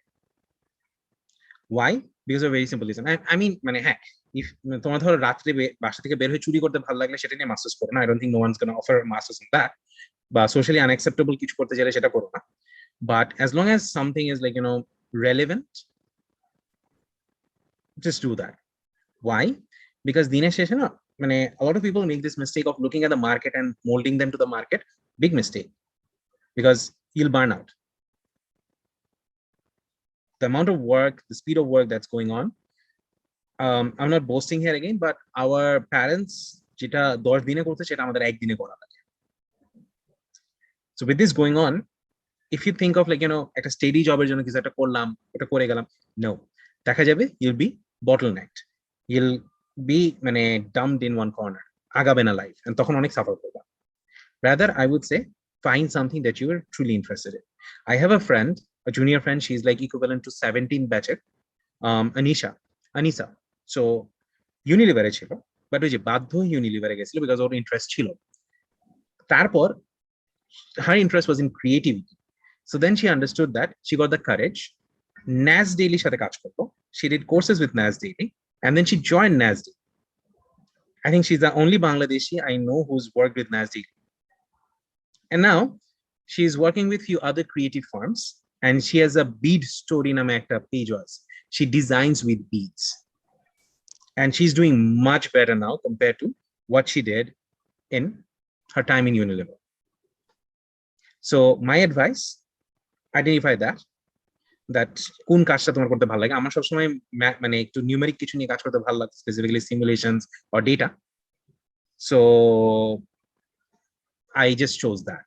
Why? Because of a very simple reason. I mean, মানে হ্যাঁ, if তোমার ধরো রাত্রে বাসা থেকে বের হয়ে চুরি করতে ভালো লাগলে সেটা নিয়ে মাস্টার্স করো না, I don't think no one's gonna offer masters on that. বা socially unacceptable কিছু করতে চাইলে সেটা করো না, but as long as something is like relevant, just do that. Why? Because দিনের শেষে না মানে a lot of people make this mistake of looking at the market and molding them to the market. Big mistake, because you'll burn out. The amount of work, the speed of work that's going on, I'm not boasting here again, but our parents যেটা 10 দিনে করতে সেটা আমাদের একদিনে করা লাগে. So with this going on, if you think of like একটা steady জবের জন্য কিছু একটা করলাম, ওটা করে গেলাম, no, দেখা যাবে you'll be bottlenecked, you'll be মানে dumped in one corner, আগাবে না লাইফ, and তখন অনেক সাফার করবা. Rather, I would say find something that you are truly interested in. I have a friend, a junior friend, she's like equivalent to 17 batcher, Anisa. So Unilever ছিল, but ওই যে বাধ্য ইউনিলিভারে গেছিল because or interest ছিল। তারপর her interest was in creativity, so then she understood that, she got the courage, Nas Daily সাথে কাজ করতো, she did courses with Nas Daily, and then she joined Nas Daily. I think she's the only Bangladeshi I know who's worked with Nas Daily, and now she's working with few other creative firms, and she has a bead story নামে একটা page was, she designs with beads, and she's doing much better now compared to what she did in her time in Unilever. So my advice, identify that কোন কাজটা তোমার করতে ভালো লাগে। আমার সবসময় মানে একটু নিউমেরিক কিছু নিয়ে কাজ করতে ভালো লাগে, specifically সিমুলেশনস or data. So I just chose that.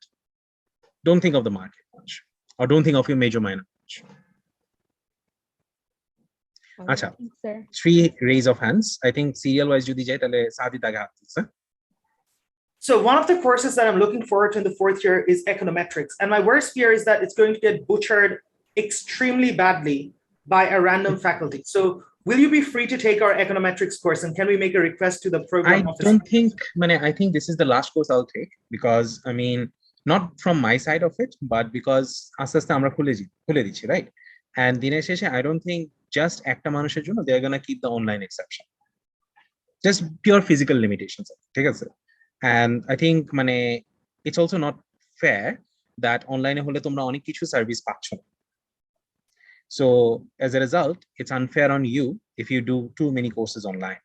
Don't think of the market much, or don't think of your major minor much. Acha, Sir. 3 raise of hands. I think serial wise jodi jay tale Saadi tage hath disse. So one of the courses that I'm looking forward to in the 4th year is econometrics. And my worst fear is that it's going to get butchered extremely badly by a random faculty. So will you be free to take our econometrics course? And can we make a request to the program officer? Don't think, I think this is the last course I'll take, because I mean, not from my side of it, but because aste aste amra khule dichi, right? And diner sheshe I don't think just ekta manusher jonno they are going to keep the online exception. Just pure physical limitations, ঠিক আছে? And I think it's also not fair that online e hole tomra onek kichu service পাচ্ছ না. So as a result, it's unfair on you if you do too many courses online.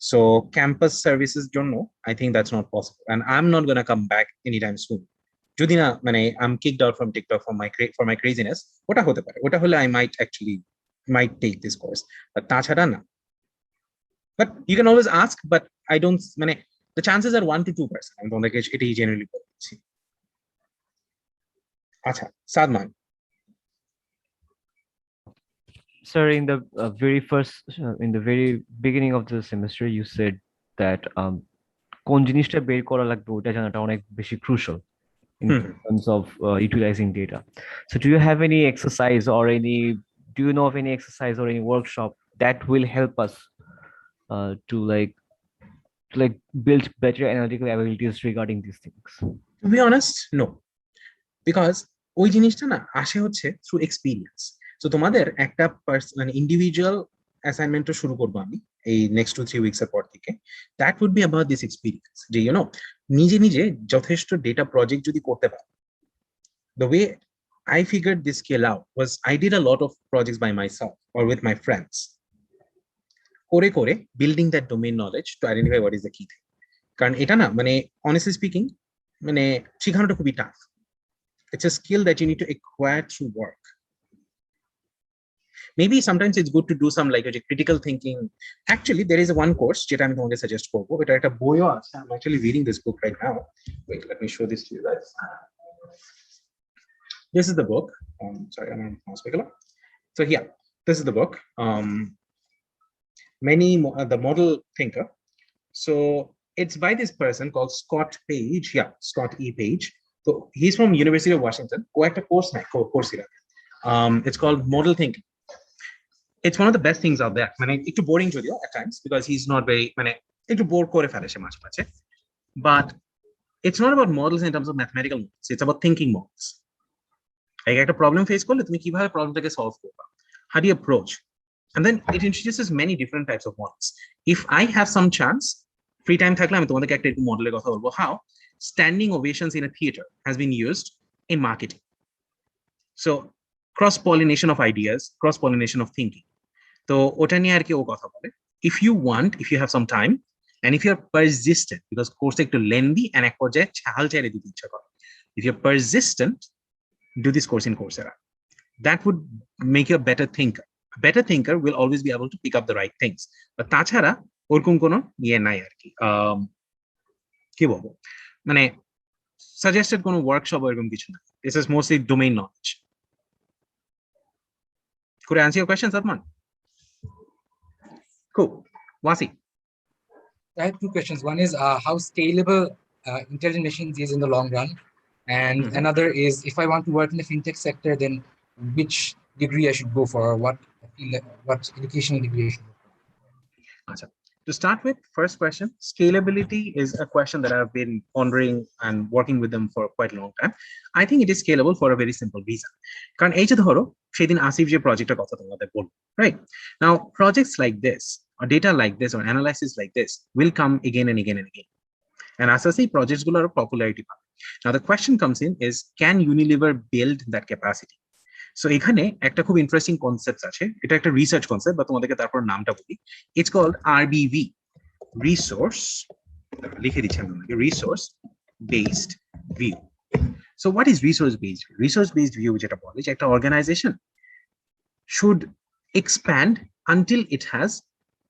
So campus services don't know. I think that's not possible, and I'm not going to come back anytime soon. Jodi na I'm kicked out from TikTok for my craziness. Ota hote pare. Ota hole I might take this course, but ta chhada na. But you can always ask, but I don't the chances are 1 to 2%. I'm going to it generally. Acha, Sadman. Sir, in the in the very beginning of the semester, you said that কোন জিনিসটা বের করা লাগবে ওটা জানাটা অনেক বেশি crucial in terms of utilizing data. So do you have any exercise or do you know of any exercise or any workshop that will help us to build better analytical abilities regarding these things? To be honest, no, because ওই জিনিসটা না আসে হচ্ছে through experience. So তোমাদের একটা individual assignment তো শুরু করব আমি এই next 2-3 weeks এর পর থেকে. That would be about this experience. যে নিজে নিজে যথেষ্ট data project যদি করতে পারো. The way I figured this scale out was I did a lot of projects by myself or with my friends. করে building that domain knowledge to identify what is the key thing. কারণ এটা না honestly speaking শেখানোটা খুবই tough. It's a skill that you need to acquire through work. Maybe sometimes it's good to do some critical thinking. Actually, there is one course that I'm going to suggest korbo. Eta ekta boyo ache. I'm actually reading this book right now. Wait, let me show this to you guys. This is the book. Sorry, I'm on speaker. So here, this is the book. The model thinker. So it's by this person called Scott Page. Yeah, Scott E. Page. So he's from University of Washington. Ko ekta course it's called model thinking. It's one of the best things out there. It's boring to you at times because he's not very it's bore kore fele she much. But it's not about models in terms of mathematical models. It's about thinking models. Like a problem face korle tumi kibhabe problem take solve korba. How do you approach? And then it introduces many different types of models. If I have some chance, free time thakle ami tomaderke ekta erokom model er kotha bolbo how standing ovations in a theater has been used in marketing. So cross pollination of ideas, cross pollination of thinking. So ota niye ar ki o kotha bole. If you have some time and if you're persistent, because course ekটু lengthy and ek porjaye chal chaire dite ichha kore. If you're persistent, do this course in Coursera. That would make you a better thinker. A better thinker will always be able to pick up the right things. But tachara orkom kono niye nai ar ki. Ki bolbo? Suggested kono workshop erokom kichu na. This is mostly domain knowledge. Could I answer your question, Sadman? Cool. Wasi. I have 2 questions. One is how scalable intelligent machines is in the long run. And another is if I want to work in the fintech sector, then which degree I should go for, or what educational degree I should go for. To start with, first question, scalability is a question that I've been pondering and working with them for quite a long time. I think it is scalable for a very simple reason. Karan ei je dhoro sedin Asif je project er kotha tomader bolbo, right? Now projects like this or data like this or analysis like this will come again and again and again. And as I say, projects gulo popularity pabe. Now the question comes in is, can Unilever build that capacity? So এখানে একটা খুব interesting concept আছে, এটা একটা research concept বা তোমাদেরকে তারপর নামটা বলি। ইটস কল্ড RBV, রিসোর্স লিখে দিচ্ছি আমি, resource based view. So what is resource-based view? Resource-based view যেটা বলে যে একটা organization should expand until it has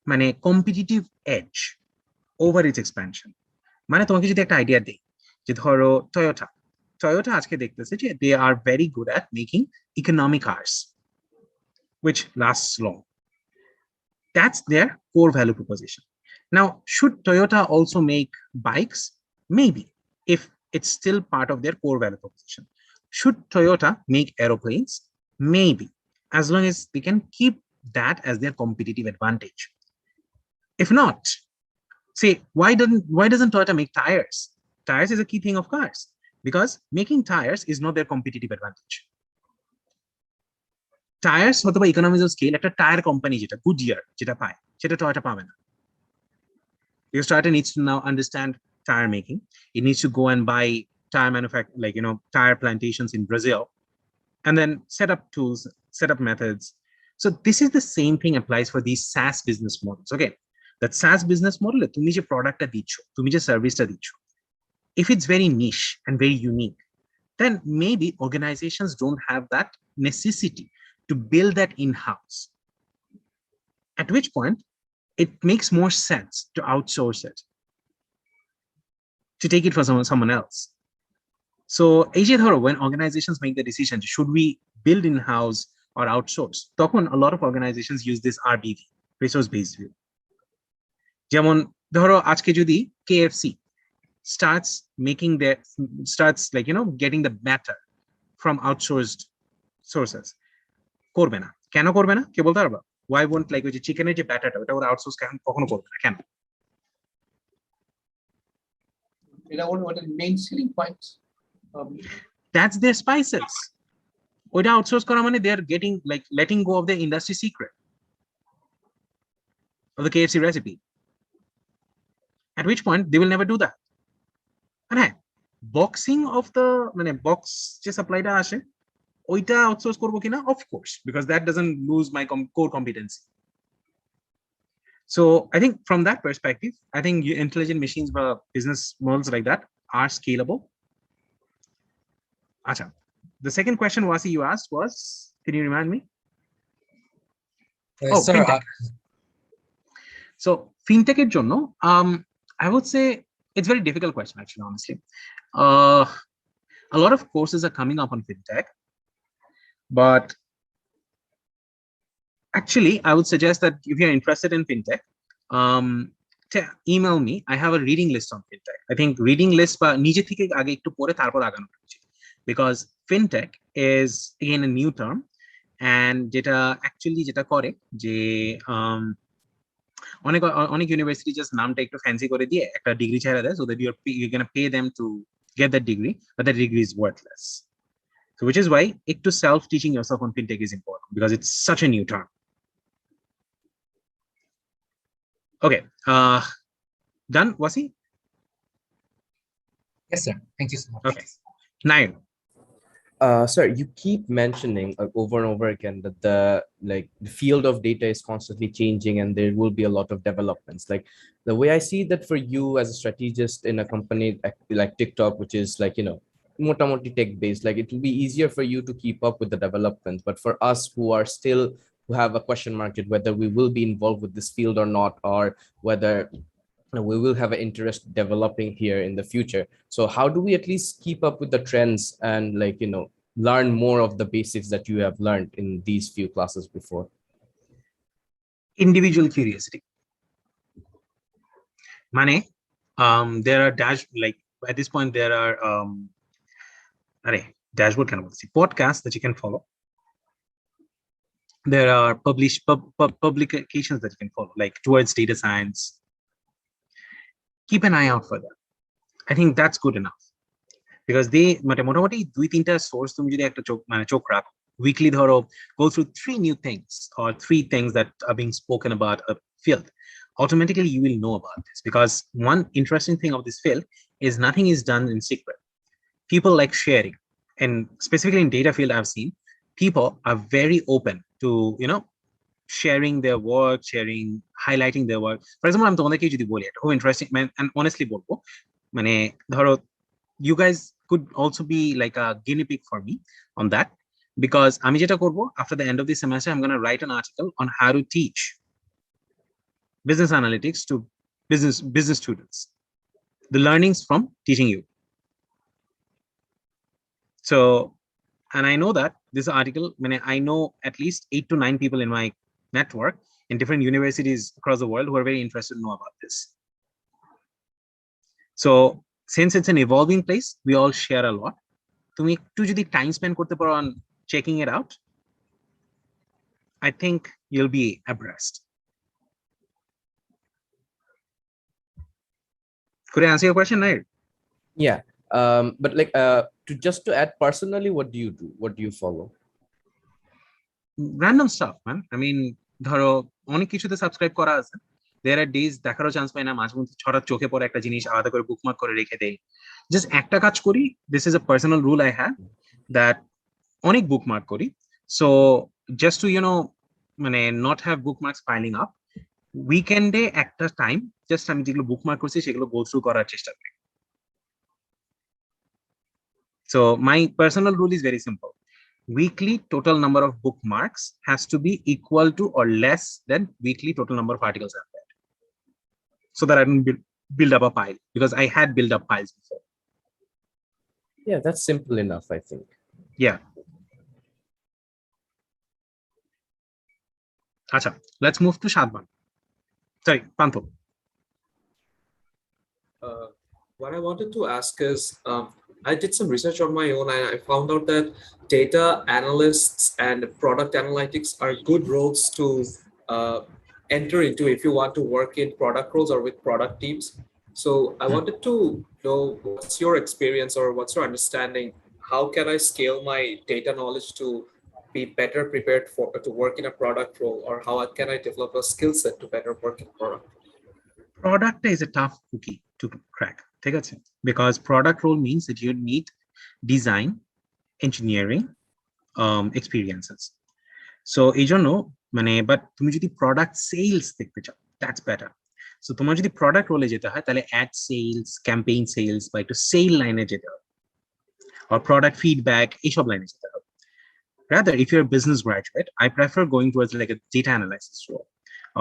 মানে competitive edge over its expansion. মানে তোমাকে যদি একটা আইডিয়া দেই যে ধরো টয়োটা আজকে দেখতেছে যে they are very good at making economic cars which lasts long. That's their core value proposition. Now, should Toyota also make bikes? Maybe, if it's still part of their core value proposition. Should Toyota make aeroplanes? Maybe, as long as they can keep that as their competitive advantage. If not, say, why doesn't Toyota make tires? Tires is a key thing of cars because making tires is not their competitive advantage. Tires অথবা economies of scale একটা tyre company যেটা Goodyear যেটা পায় সেটা Toyota পাবে না, because Toyota needs to now understand tire making. It needs to go and buy tire manufacture, like tire plantations in Brazil, and then set up tools, set up methods. So this is the same thing applies for these SaaS business models. Okay, that SaaS business model তুমি যে প্রোডাক্টটা দিচ্ছ, তুমি যে সার্ভিসটা দিচ্ছ, if it's very niche and very unique, then maybe organizations don't have that necessity to build that in-house. At which point, it makes more sense to outsource it, to take it from someone else. So, when organizations make the decision, should we build in-house or outsource? তখন a lot of organizations use this RBV, resource-based view. যেমন ধরো আজকে যদি KFC starts getting the batter from outsourced sources, করবে না। কেন করবে না? কে বলতে পারবা? Why won't ওই যে চিকেনের যে ব্যাটারটা ওটা ওরা আউটসোর্স কখনো করবে না কেন? What are the main selling points? That's their spices. ওইটা আউটসোর্স করা মানে they are getting letting go of the industry secret of the KFC recipe. At which point they will never do that. And হ্যাঁ, boxing of the box যে সাপ্লাইটা আসে ওইটা outsource করবো কিনা? Of course, because that doesn't lose my core competency. So I think from that perspective, I think intelligent machines or business models like that are scalable. Acha. The second question Wasi you asked was, can you remind me? Sir, fintech. So fintech এর জন্য I would say it's a very difficult question actually, honestly. A lot of courses are coming up on fintech, but actually I would suggest that if you're interested in fintech, email me. I have a reading list on fintech. I think reading list বা নিজে থেকে আগে একটু পড়ে তারপর আগানো উচিত, because fintech is again a new term, and যেটা actually যেটা করে যে অনেক ইউনিভার্সিটি জাস্ট নামটা একটু ফ্যান্সি করে দিয়ে একটা ডিগ্রি ছেড়ে দেয়, so that you're going to pay them to get that degree, but that degree is worthless. So which is why একটু self teaching yourself on fintech is important, because it's such a new term. Okay, done, Wasi? yes, sir. Thank you so much. Okay, Nayan. Sir, you keep mentioning over and over again that the field of data is constantly changing and there will be a lot of developments. Like the way I see that for you as a strategist in a company like TikTok, which is motamoti tech based, like it will be easier for you to keep up with the developments. But for us who have a question mark at whether we will be involved with this field or not, or whether we will have an interest developing here in the future. So how do we at least keep up with the trends and learn more of the basics that you have learned in these few classes before? Individual curiosity. There are at this point there are dashboard kind of podcasts that you can follow. There are publications that you can follow, like towards data science. Keep an eye out for that. I think that's good enough, because they মোটামুটি 2-3টা source তুমি যদি একটা চোখ রাখো, weekly ধরো go through 3 new things or 3 things that are being spoken about a field, automatically you will know about this. Because one interesting thing of this field is nothing is done in secret. People like sharing, and specifically in data field I've seen people are very open to sharing their work, highlighting their work. For example, I'm তোমাদেরকে যদি বলি এটা খুব interesting, and honestly বলবো ধরো you guys could also be like a guinea pig for me on that, because আমি যেটা করব, after the end of the semester I'm going to write an article on how to teach business analytics to business students, the learnings from teaching you. So, and I know that this article, when I know at least 8 to 9 people in my network in different universities across the world who are very interested to know about this. So since it's an evolving place, we all share a lot. তুমি একটু যদি time spend করতে পারো on checking it out, I think you'll be abreast. Could I answer your question, Nair? Yeah. But like to add personally, what do you do? What do you follow? Random stuff, man. I mean, ধরো অনেক কিছুতে subscribe করা আছে, there are days দেখারও chance পাই না, মাঝে মধ্যে হঠাৎ চোখে পড়ে একটা জিনিস আলাদা করে বুকমার্ক করে রেখে দেই, জাস্ট একটা কাজ করি, this is a personal rule I have, that অনেক বুকমার্ক করি, so just to মানে not have bookmarks piling up, উইকেন্ডে একটা টাইম জাস্ট আমি যেগুলো বুকমার্ক করছি সেগুলো গো থ্রু করার চেষ্টা করি. So my personal rule is very simple. Weekly total number of bookmarks has to be equal to or less than weekly total number of articles I've read, so that I don't build up a pile, because I had built up piles before. Yeah, that's simple enough, I think. Yeah. Acha, let's move to Shadman. Sorry, Pantho. What I wanted to ask is, I did some research on my own and I found out that data analysts and product analytics are good roles to enter into if you want to work in product roles or with product teams. So I wanted to know, what's your experience or what's your understanding? How can I scale my data knowledge to be better prepared to work in a product role, or how can I develop a skill set to better work in product? Product is a tough cookie to crack, because product role means that you need design, engineering experiences. So এই জন্য মানে, but তুমি যদি product sales দেখতে চাও, that's better. So তোমার যদি product রোলে যেতে হয়, তাহলে অ্যাড সেলস, ক্যাম্পেইন সেলস বা একটু সেল লাইনে যেতে হবে, or product feedback, এইসব লাইনে যেতে হবে. Rather, if you're a business graduate, I prefer going towards like a data analysis role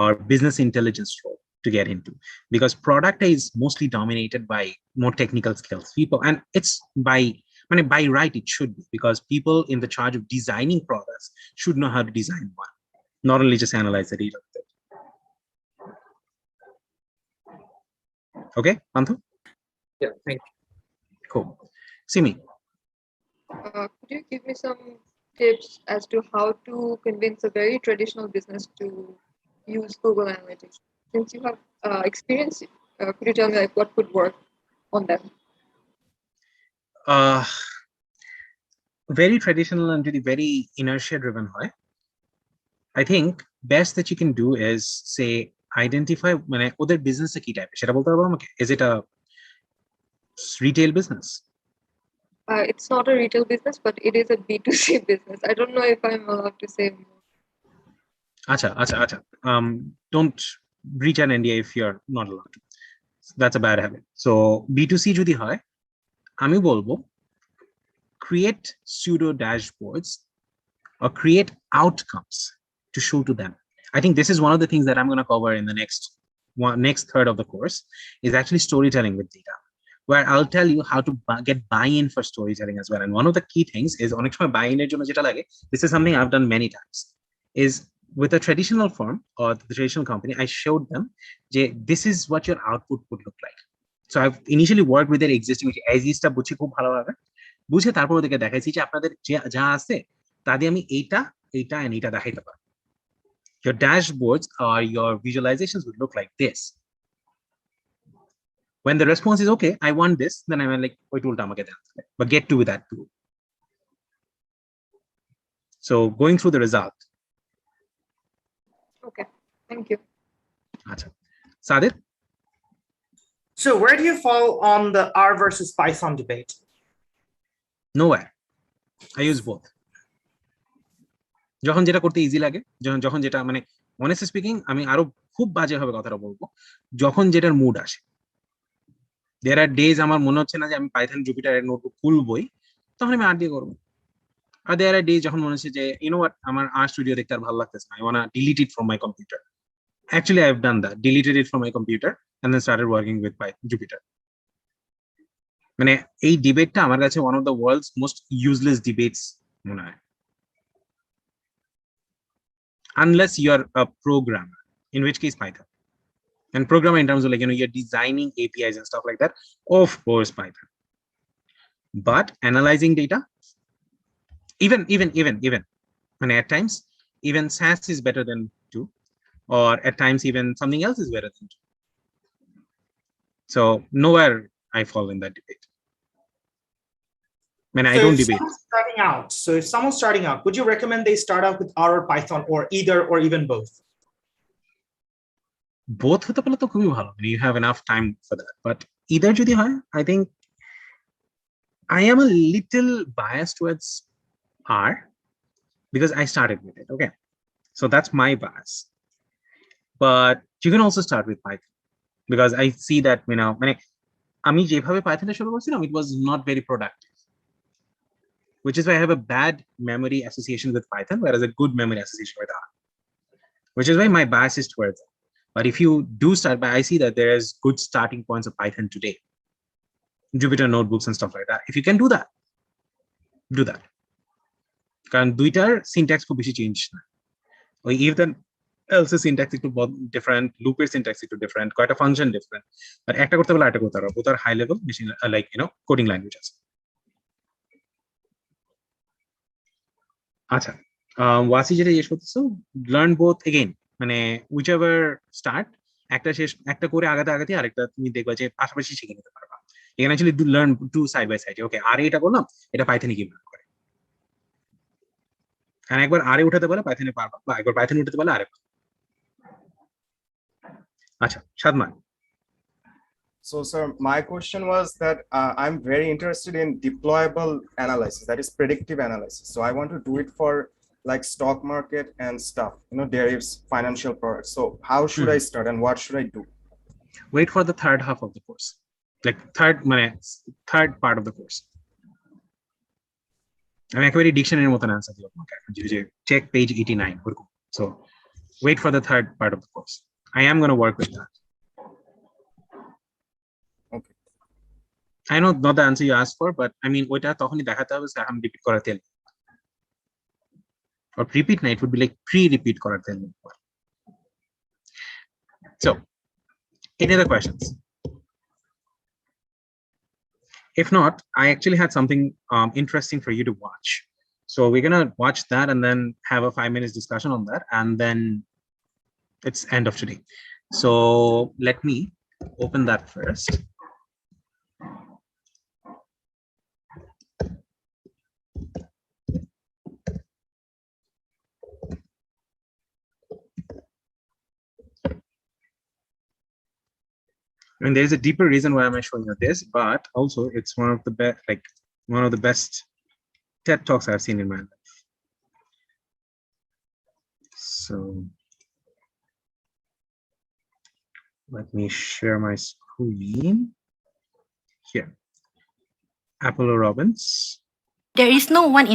or business intelligence role to get into, because product is mostly dominated by more technical skills people, and it's by right it should be, because people in the charge of designing products should know how to design one, not only just analyze the data of it. Okay, Panthu? Yeah, thank you. Cool. Simi. Could you give me some tips as to how to convince a very traditional business to use Google Analytics? Since you have experience, could you tell me like what could work on them? Very traditional and very inertia driven hoy, I think best that you can do is say identify মানে ওদের business কি টাইপের সেটা বলতে পারবো আমাকে. Is it a retail business? It's not a retail business, but it is a B2C business. I don't know if I'm allowed to say more. Acha. Don't breach an NDA if you're not allowed to. That's a bad habit. So B2C যদি হয়, আমি বলবো create pseudo dashboards or create outcomes to show to them. I think this is one of the things that I'm going to cover in the next third of the course, is actually storytelling with data, where I'll tell you how to get buy-in for storytelling as well. And one of the key things is onek shomoy buy-in er jonno jeta lage, this is something I've done many times, is with a traditional firm or the traditional company, I showed them this is what your output would look like. So I've initially worked with their existing as is টা বুঝি খুব ভালোভাবে বুঝে তারপর ওদেরকে দেখাইছি যে আপনাদের যা আছে তা দিয়ে আমি এইটা and এইটা দেখাইতে পারি. Your dashboards or your visualizations would look like this. When the response is okay, I want this, then I'm like, but get to that too. So going through the result. Okay, thank you. Sadir? So where do you fall on the R versus Python debate? Nowhere. I use both. যখন যেটা করতে easy লাগে, যখন যেটা মানে honestly speaking আমি আরো খুব বাজে ভাবে কথাটা বলবো, যখন যেটার মুড আসে. There are days আমার মনে হচ্ছে না যে আমি পাইথন জুপিটারের নোটবুক খুলবই, তখন আমি আর দিয়ে করবো। আর there are days যখন মনে হচ্ছে যে you know what, আমার আর স্টুডিও দেখতে আর ভালো লাগতেছে না, I wanna delete it from my computer. Actually, I've done that, deleted it from my computer and then started working with Python Jupyter. মানে এই ডিবেটটা আমার কাছে one of the world's most useless debates মনে হয়, unless you are a programmer, in which case Python. And programmer in terms of like, you know, you're designing APIs and stuff like that, of course Python. But analyzing data, even and at times even SAS is better than 2, or at times even something else is better than 2. So nowhere I fall in that debate. I mean, I don't debate. If someone's starting out, would you recommend they start out with R or Python, or either, or even both? Both হতে পারলে তো খুবই ভালো, you have enough time for that, but either যদি হয়, I think I am a little biased towards R because I started with it. Okay, so that's my bias, but you can also start with Python because I see that, you know, আমি যেভাবে পাইথনে শুরু করছিলাম, it was not very productive, which is why I have a bad memory association with Python, whereas a good memory association with R, which is why my bias is towards it. But if you do start by, I see that there is good starting points of Python today, Jupyter notebooks and stuff like that. If you can do that, do that. কারণ দুইটার syntax খুব বেশি change না, ওই if then else syntax একটু different, loop syntax একটু different, কয়টা function different, but একটা করতে পারলে আরেকটা করতে পারো, both are high level machine like, you know, coding languages. আচ্ছা, ওয়াসি যেটা জিজ্ঞেস করতেছো, learn both again, মানে whichever start, একটা করে আগাতে আরেকটা তুমি দেখবা যে পাশাপাশি শিখে নিতে পারবা। এখানে actually do learn two side by side. ওকে, আর এটা করলাম, এটা পাইথনে কিভাবে করে, আর একবার আরে উঠাতে পারলে পাইথনে পারবা, বা একবার পাইথনে উঠাতে পারলে আরেকবার। আচ্ছা, Sadman. So, sir, my question was that I'm very interested in deployable analysis, that is predictive analysis. So I want to do it for like stock market and stuff, you know, derives, financial products. So how should I start and what should I do? Wait for the third half of the course, like third part of the course. আমি একেবারে ডিকশনারির মতন answer দিব আপনাকে, যে check page 89 ওরকম। So wait for the third part of the course. I am going to work with that. Okay. I know not the answer you asked for, but I mean, ওইটা তখনই দেখাতে হবে যে আমি রিপিট করাতে হবে, or repeat না, it would be like pre-repeat করাতে হবে। So any other questions? If not, I actually had something interesting for you to watch. So we're gonna watch that and then have a 5 minutes discussion on that, and then it's end of today. So let me open that first. I mean, there's a deeper reason why am I showing you this, but also it's one of the best, like one of the best TED Talks I've seen in my life. So let me share my screen here. Apollo Robbins. There is no one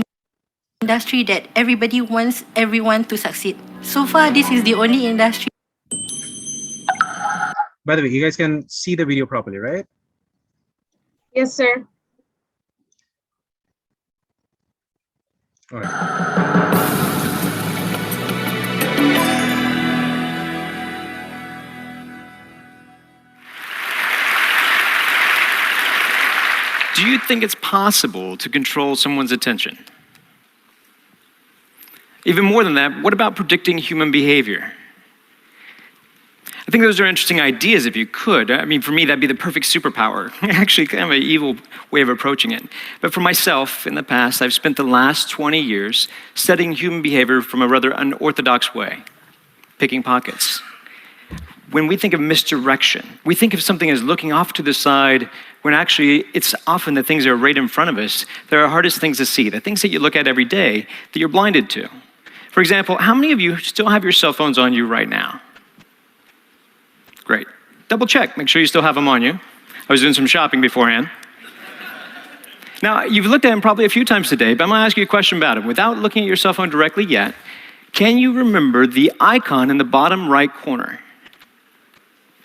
industry that everybody wants everyone to succeed. So far, this is the only industry. By the way, you guys can see the video properly, right? Yes, sir. All right. Do you think it's possible to control someone's attention? Even more than that, what about predicting human behavior? I think those are interesting ideas if you could. I mean, for me, that'd be the perfect superpower. Actually, kind of an evil way of approaching it. But for myself, in the past, I've spent the last 20 years studying human behavior from a rather unorthodox way, picking pockets. When we think of misdirection, we think of something as looking off to the side, when actually it's often the things that are right in front of us that are hardest things to see, the things that you look at every day that you're blinded to. For example, how many of you still have your cell phones on you right now? Great. Double check, make sure you still have them on you. I was doing some shopping beforehand. Now, you've looked at him probably a few times today, but I'm going to ask you a question about him. Without looking at your cell phone directly yet, can you remember the icon in the bottom right corner?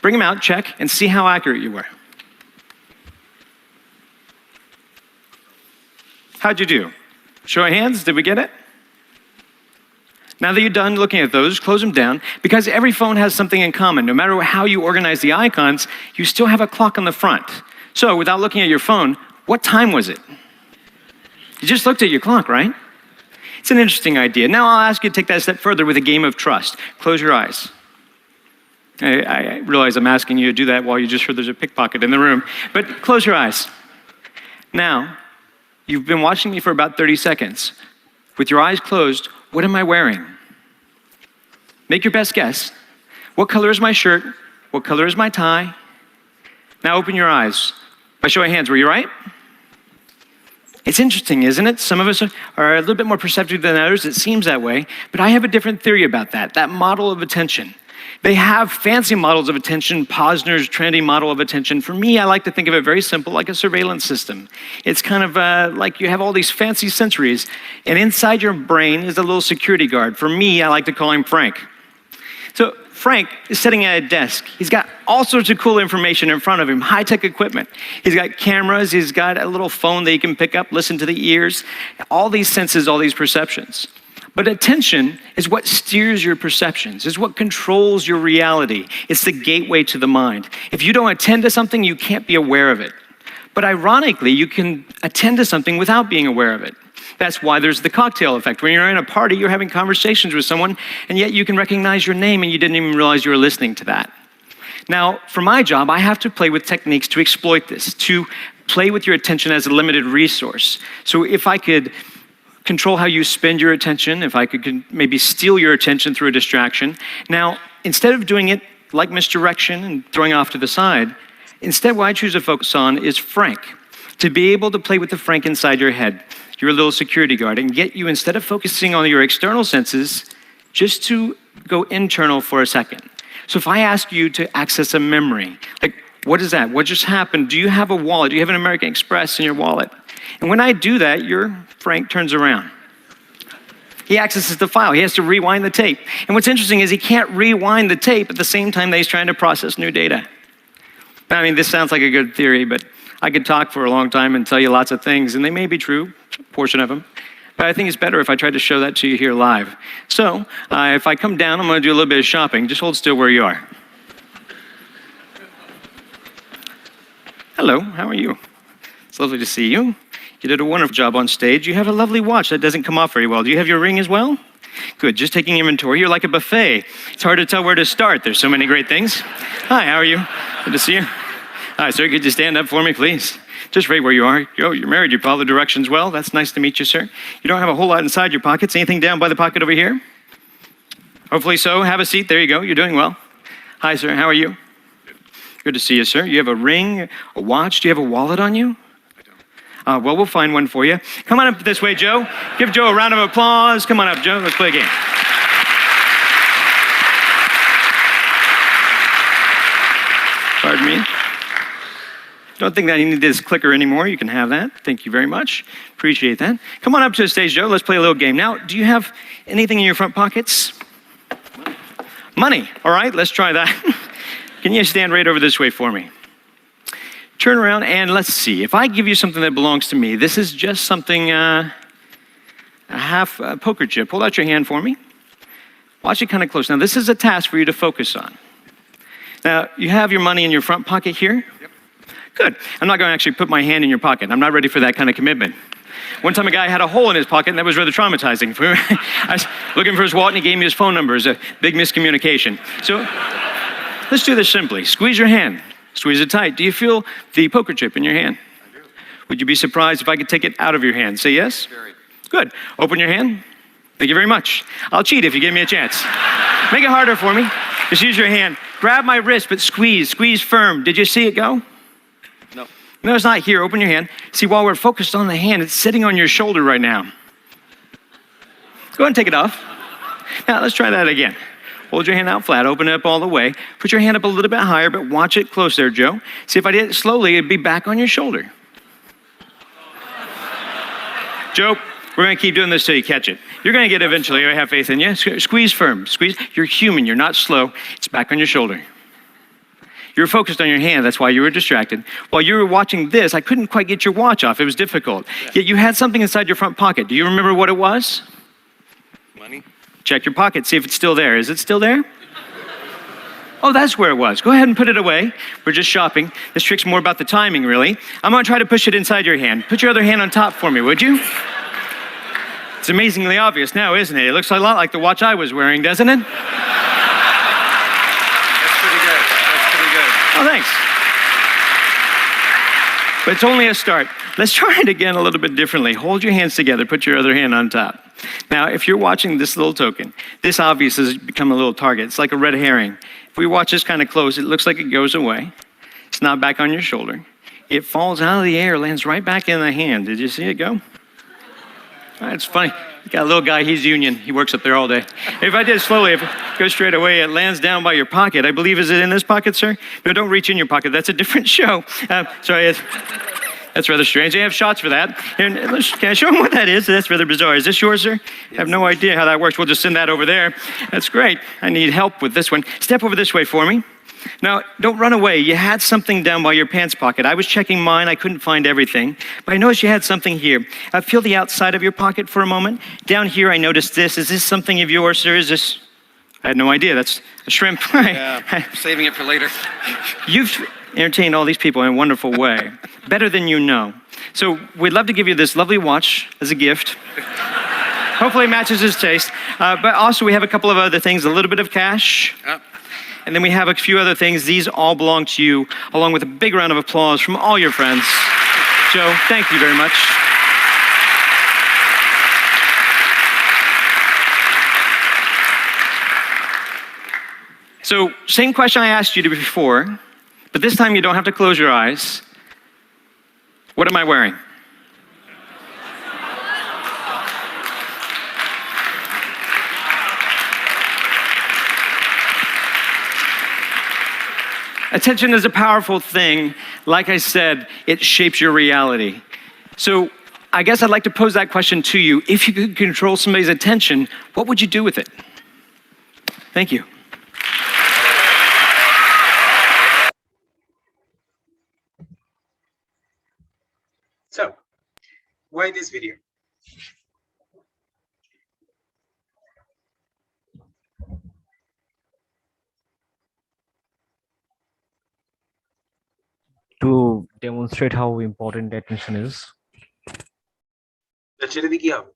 Bring him out, check, and see how accurate you were. How'd you do? Show of hands, did we get it? Now that you're done looking at those, close them down, because every phone has something in common. No matter how you organize the icons, you still have a clock on the front. So without looking at your phone, what time was it? You just looked at your clock, right? It's an interesting idea. Now I'll ask you to take that a step further with a game of trust. Close your eyes. I realize I'm asking you to do that while you just heard there's a pickpocket in the room, but close your eyes. Now, you've been watching me for about 30 seconds. With your eyes closed, what am I wearing? Make your best guess. What color is my shirt? What color is my tie? Now open your eyes. By show of hands, were you right? It's interesting, isn't it? Some of us are a little bit more perceptive than others. It seems that way. But I have a different theory about that model of attention. They have fancy models of attention, Posner's trendy model of attention. For me, I like to think of it very simple, like a surveillance system. It's kind of like you have all these fancy sensories, and inside your brain is a little security guard. For me, I like to call him Frank. So Frank is sitting at a desk. He's got all sorts of cool information in front of him, high-tech equipment. He's got cameras, he's got a little phone that he can pick up, listen to the ears, all these senses, all these perceptions. But attention is what steers your perceptions, is what controls your reality. It's the gateway to the mind. If you don't attend to something, you can't be aware of it. But ironically, you can attend to something without being aware of it. That's why there's the cocktail effect. When you're in a party, you're having conversations with someone, and yet you can recognize your name and you didn't even realize you were listening to that. Now, for my job, I have to play with techniques to exploit this, to play with your attention as a limited resource. So if I could control how you spend your attention, if I could maybe steal your attention through a distraction. Now, instead of doing it like misdirection and throwing off to the side, instead what I choose to focus on is Frank. To be able to play with the Frank inside your head, your little security guard, and get you, instead of focusing on your external senses, just to go internal for a second. So if I ask you to access a memory, like, what is that? What just happened? Do you have a wallet? Do you have an American Express in your wallet? And when I do that, your Frank turns around. He accesses the file. He has to rewind the tape. And what's interesting is he can't rewind the tape at the same time that he's trying to process new data. I mean, this sounds like a good theory, but I could talk for a long time and tell you lots of things, and they may be true, a portion of them. But I think it's better if I tried to show that to you here live. So if I come down, I'm going to do a little bit of shopping. Just hold still where you are. Hello, how are you? It's lovely to see you. You did a wonderful job on stage. You have a lovely watch that doesn't come off very well. Do you have your ring as well? Good, just taking inventory. You're like a buffet. It's hard to tell where to start. There's so many great things. Hi, how are you? Good to see you. Hi, sir, could you stand up for me, please? Just right where you are. Oh, you're married, you follow the directions well. That's nice to meet you, sir. You don't have a whole lot inside your pockets. Anything down by the pocket over here? Hopefully so. Have a seat. There you go. You're doing well. Hi, sir, how are you? Good to see you, sir. You have a ring, a watch. Do you have a wallet on you? Well, we'll find one for you. Come on up this way, Joe. Give Joe a round of applause. Come on up, Joe. Let's play a game. Pardon me. Don't think that you need this clicker anymore. You can have that. Thank you very much. Appreciate that. Come on up to the stage, Joe. Let's play a little game. Now, do you have anything in your front pockets? Money. All right, let's try that. Can you stand right over this way for me? Turn around and let's see. If I give you something that belongs to me, this is just something, a half poker chip. Hold out your hand for me. Watch it kind of close. Now, this is a task for you to focus on. Now, you have your money in your front pocket here? Yep. Good. I'm not going to actually put my hand in your pocket. I'm not ready for that kind of commitment. One time a guy had a hole in his pocket, and that was rather traumatizing. I was looking for his wallet, and he gave me his phone number. It was a big miscommunication. So let's do this simply. Squeeze your hand. Squeeze it tight. Do you feel the poker chip in your hand? I do. Would you be surprised if I could take it out of your hand? Say yes? Very. Good. Open your hand. Thank you very much. I'll cheat if you give me a chance. Make it harder for me. Just use your hand. Grab my wrist, but squeeze. Squeeze firm. Did you see it go? No. No, it's not here. Open your hand. See, while we're focused on the hand, it's sitting on your shoulder right now. Go ahead and take it off. Now, let's try that again. Hold your hand out flat, open it up all the way. Put your hand up a little bit higher, but watch it close there, Joe. See, if I did it slowly, it'd be back on your shoulder. Joe, we're gonna keep doing this till you catch it. You're gonna get it eventually, I have faith in you. Squeeze firm, squeeze. You're human, you're not slow. It's back on your shoulder. You were focused on your hand, that's why you were distracted. While you were watching this, I couldn't quite get your watch off, it was difficult. Yet you had something inside your front pocket. Do you remember what it was? Money. Check your pocket, see if it's still there. Is it still there? Oh, that's where it was. Go ahead and put it away. We're just shopping. This trick's more about the timing, really. I'm gonna try to push it inside your hand. Put your other hand on top for me, would you? It's amazingly obvious now, isn't it? It looks a lot like the watch I was wearing, doesn't it? Oh, thanks. But it's only a start. Let's try it again a little bit differently. Hold your hands together, put your other hand on top. Now, if you're watching this little token, this obviously has become a little target. It's like a red herring. If we watch this kind of close, it looks like it goes away. It's not back on your shoulder. It falls out of the air, lands right back in the hand. Did you see it go? It's funny. Got a little guy, he's union. He works up there all day. If I did it slowly, if it goes straight away, it lands down by your pocket. I believe, is it in this pocket, sir? No, don't reach in your pocket. That's a different show. Sorry, that's rather strange. They have shots for that. Can I show them what that is? That's rather bizarre. Is this yours, sir? I have no idea how that works. We'll just send that over there. That's great. I need help with this one. Step over this way for me. Now, don't run away. You had something down by your pants pocket. I was checking mine. I couldn't find everything. But I noticed you had something here. Feel the outside of your pocket for a moment. Down here, I noticed this. Is this something of yours, sir? Is this... I had no idea. That's a shrimp. Yeah, saving it for later. You've entertained all these people in a wonderful way. Better than you know. So we'd love to give you this lovely watch as a gift. Hopefully it matches his taste. But also we have a couple of other things. A little bit of cash. And then we have a few other things. These all belong to you, along with a big round of applause from all your friends. Joe, thank you very much. So, same question I asked you before, but this time you don't have to close your eyes. What am I wearing? Attention is a powerful thing. Like I said, it shapes your reality. So I guess I'd like to pose that question to you. If you could control somebody's attention, what would you do with it? Thank you. So, why this video? To demonstrate how important attention is. ছেড়ে দিয়ে কি হবে?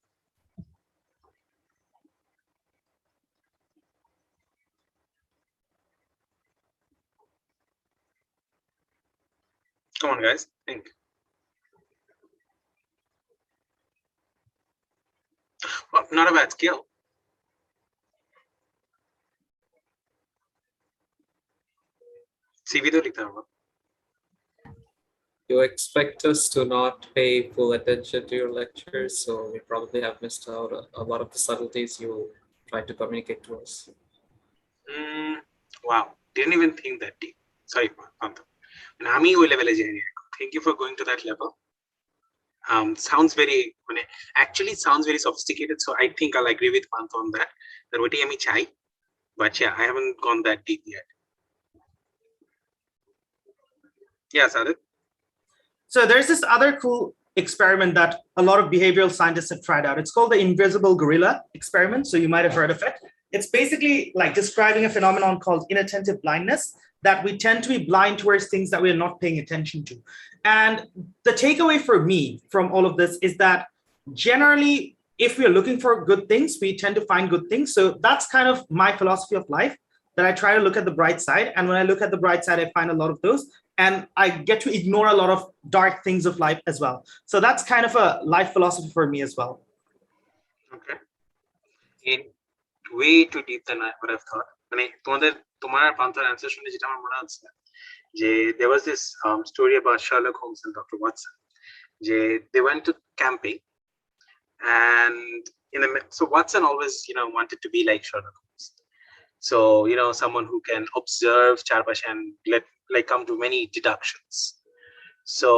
Come on, guys, think. Well, not a bad skill. CV তো লিখতে হবে। You expect us to not pay full attention to your lectures, so we probably have missed out a lot of the subtleties you tried to communicate to us. Wow, didn't even think that deep. Sorry, Pantha. আমি ওই লেভেলে যাইনি। Thank you for going to that level. Sounds very, actually sounds very sophisticated. So I think I'll agree with Pantha on that. That what আমি চাই, but yeah, I haven't gone that deep yet. Yes, Adit. So there's this other cool experiment that a lot of behavioral scientists have tried out. It's called the invisible gorilla experiment. So you might have heard of it. It's basically like describing a phenomenon called inattentive blindness, that we tend to be blind towards things that we're not paying attention to. And the takeaway for me from all of this is that generally, if we're looking for good things, we tend to find good things. So that's kind of my philosophy of life, that I try to look at the bright side. And when I look at the bright side, I find a lot of those. And I get to ignore a lot of dark things of life as well. So that's kind of a life philosophy for me as well. Okay. In way too deep than I would have thought. তোমার panther answer শুনে যেটা আমার মনে হচ্ছে যে there was this story about Sherlock Holmes and Dr. Watson. যে they went to camping and so Watson always wanted to be like Sherlock Holmes. So, someone who can observe charpashe and come to many deductions. So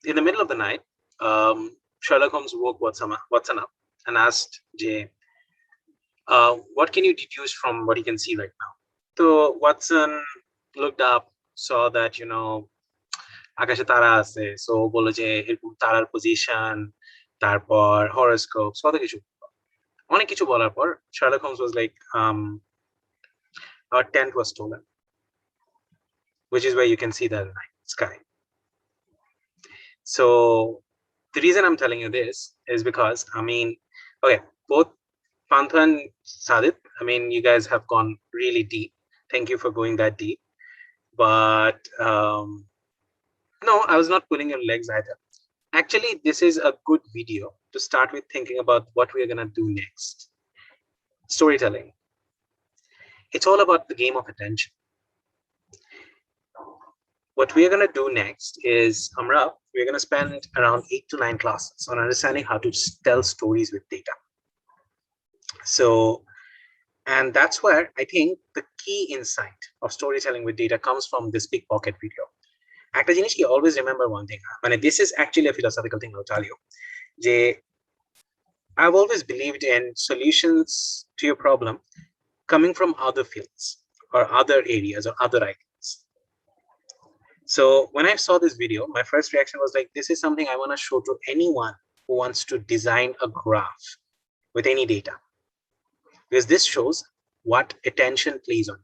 in the middle of the night, Sherlock Holmes woke Watson up and asked Jay, what can you deduce from what you can see right now? So Watson looked up, saw that, আকাশে তারা আছে, so বলল যে এরকম তারার position, তারপর হরোস্কোপস, অনেক কিছু বলার পর Sherlock Holmes was like, our tent was stolen, which is where you can see the night sky. So the reason I'm telling you this is because, okay, both Pantha and Sadit, you guys have gone really deep. Thank you for going that deep. But no, I was not pulling your legs either. Actually, this is a good video to start with thinking about what we are going to do next. Storytelling. It's all about the game of attention. What we are going to do next is, we're going to spend around 8 to 9 classes on understanding how to tell stories with data. So, and that's where I think the key insight of storytelling with data comes from this pickpocket video. একটা জিনিস কি, always remember one thing. This is actually a philosophical thing I'll tell you. I've always believed in solutions to your problem coming from other fields or other areas or other ideas. So when I saw this video, my first reaction was like, this is something I want to show to anyone who wants to design a graph with any data, because this shows what attention plays on.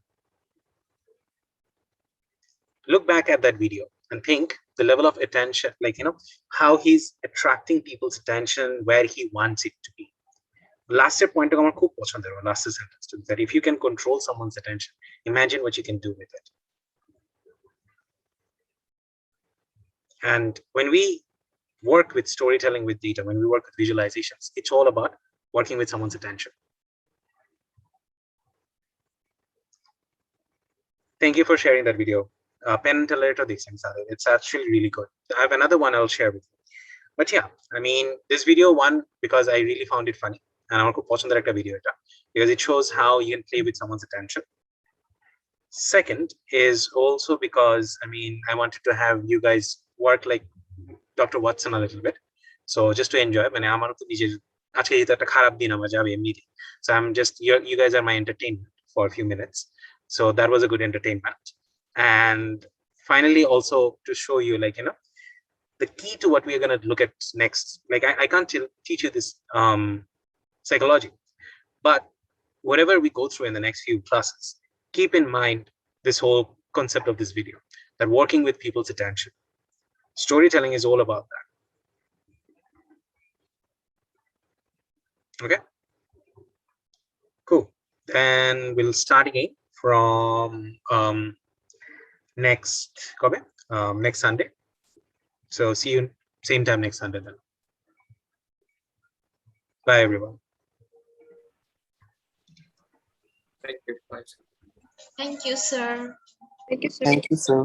Look back at that video and think the level of attention, how he's attracting people's attention where he wants it to be. Last point আমার খুব পছন্দের, last sentence, that if you can control someone's attention, imagine what you can do with it. And when we work with storytelling with data, when we work with visualizations, it's all about working with someone's attention. Thank you for sharing that video. Pen and Teller, these things are, it's actually really good. I have another one I'll share with you. But yeah, this video, one, because I really found it funny, and আমার খুব পছন্দের একটা video এটা, because it shows how you can play with someone's attention. Second is also because I wanted to have you guys work like Dr. Watson a little bit, so just to enjoy. আমারও তো নিজের আজকে যেহেতু একটা খারাপ দিন আমার যাবে এমনিতে, so I'm just, you guys are my entertainment for a few minutes, so that was a good entertainment. And finally, also to show you, the key to what we are going to look at next. I can't teach you this psychology, but whatever we go through in the next few classes, keep in mind this whole concept of this video, that working with people's attention. Storytelling is all about that. Okay, cool. Then we'll start again from next Sunday. So see you same time next Sunday then. Bye everyone. Thank you. Bye. Thank you, sir. Thank you, sir. Thank you, sir.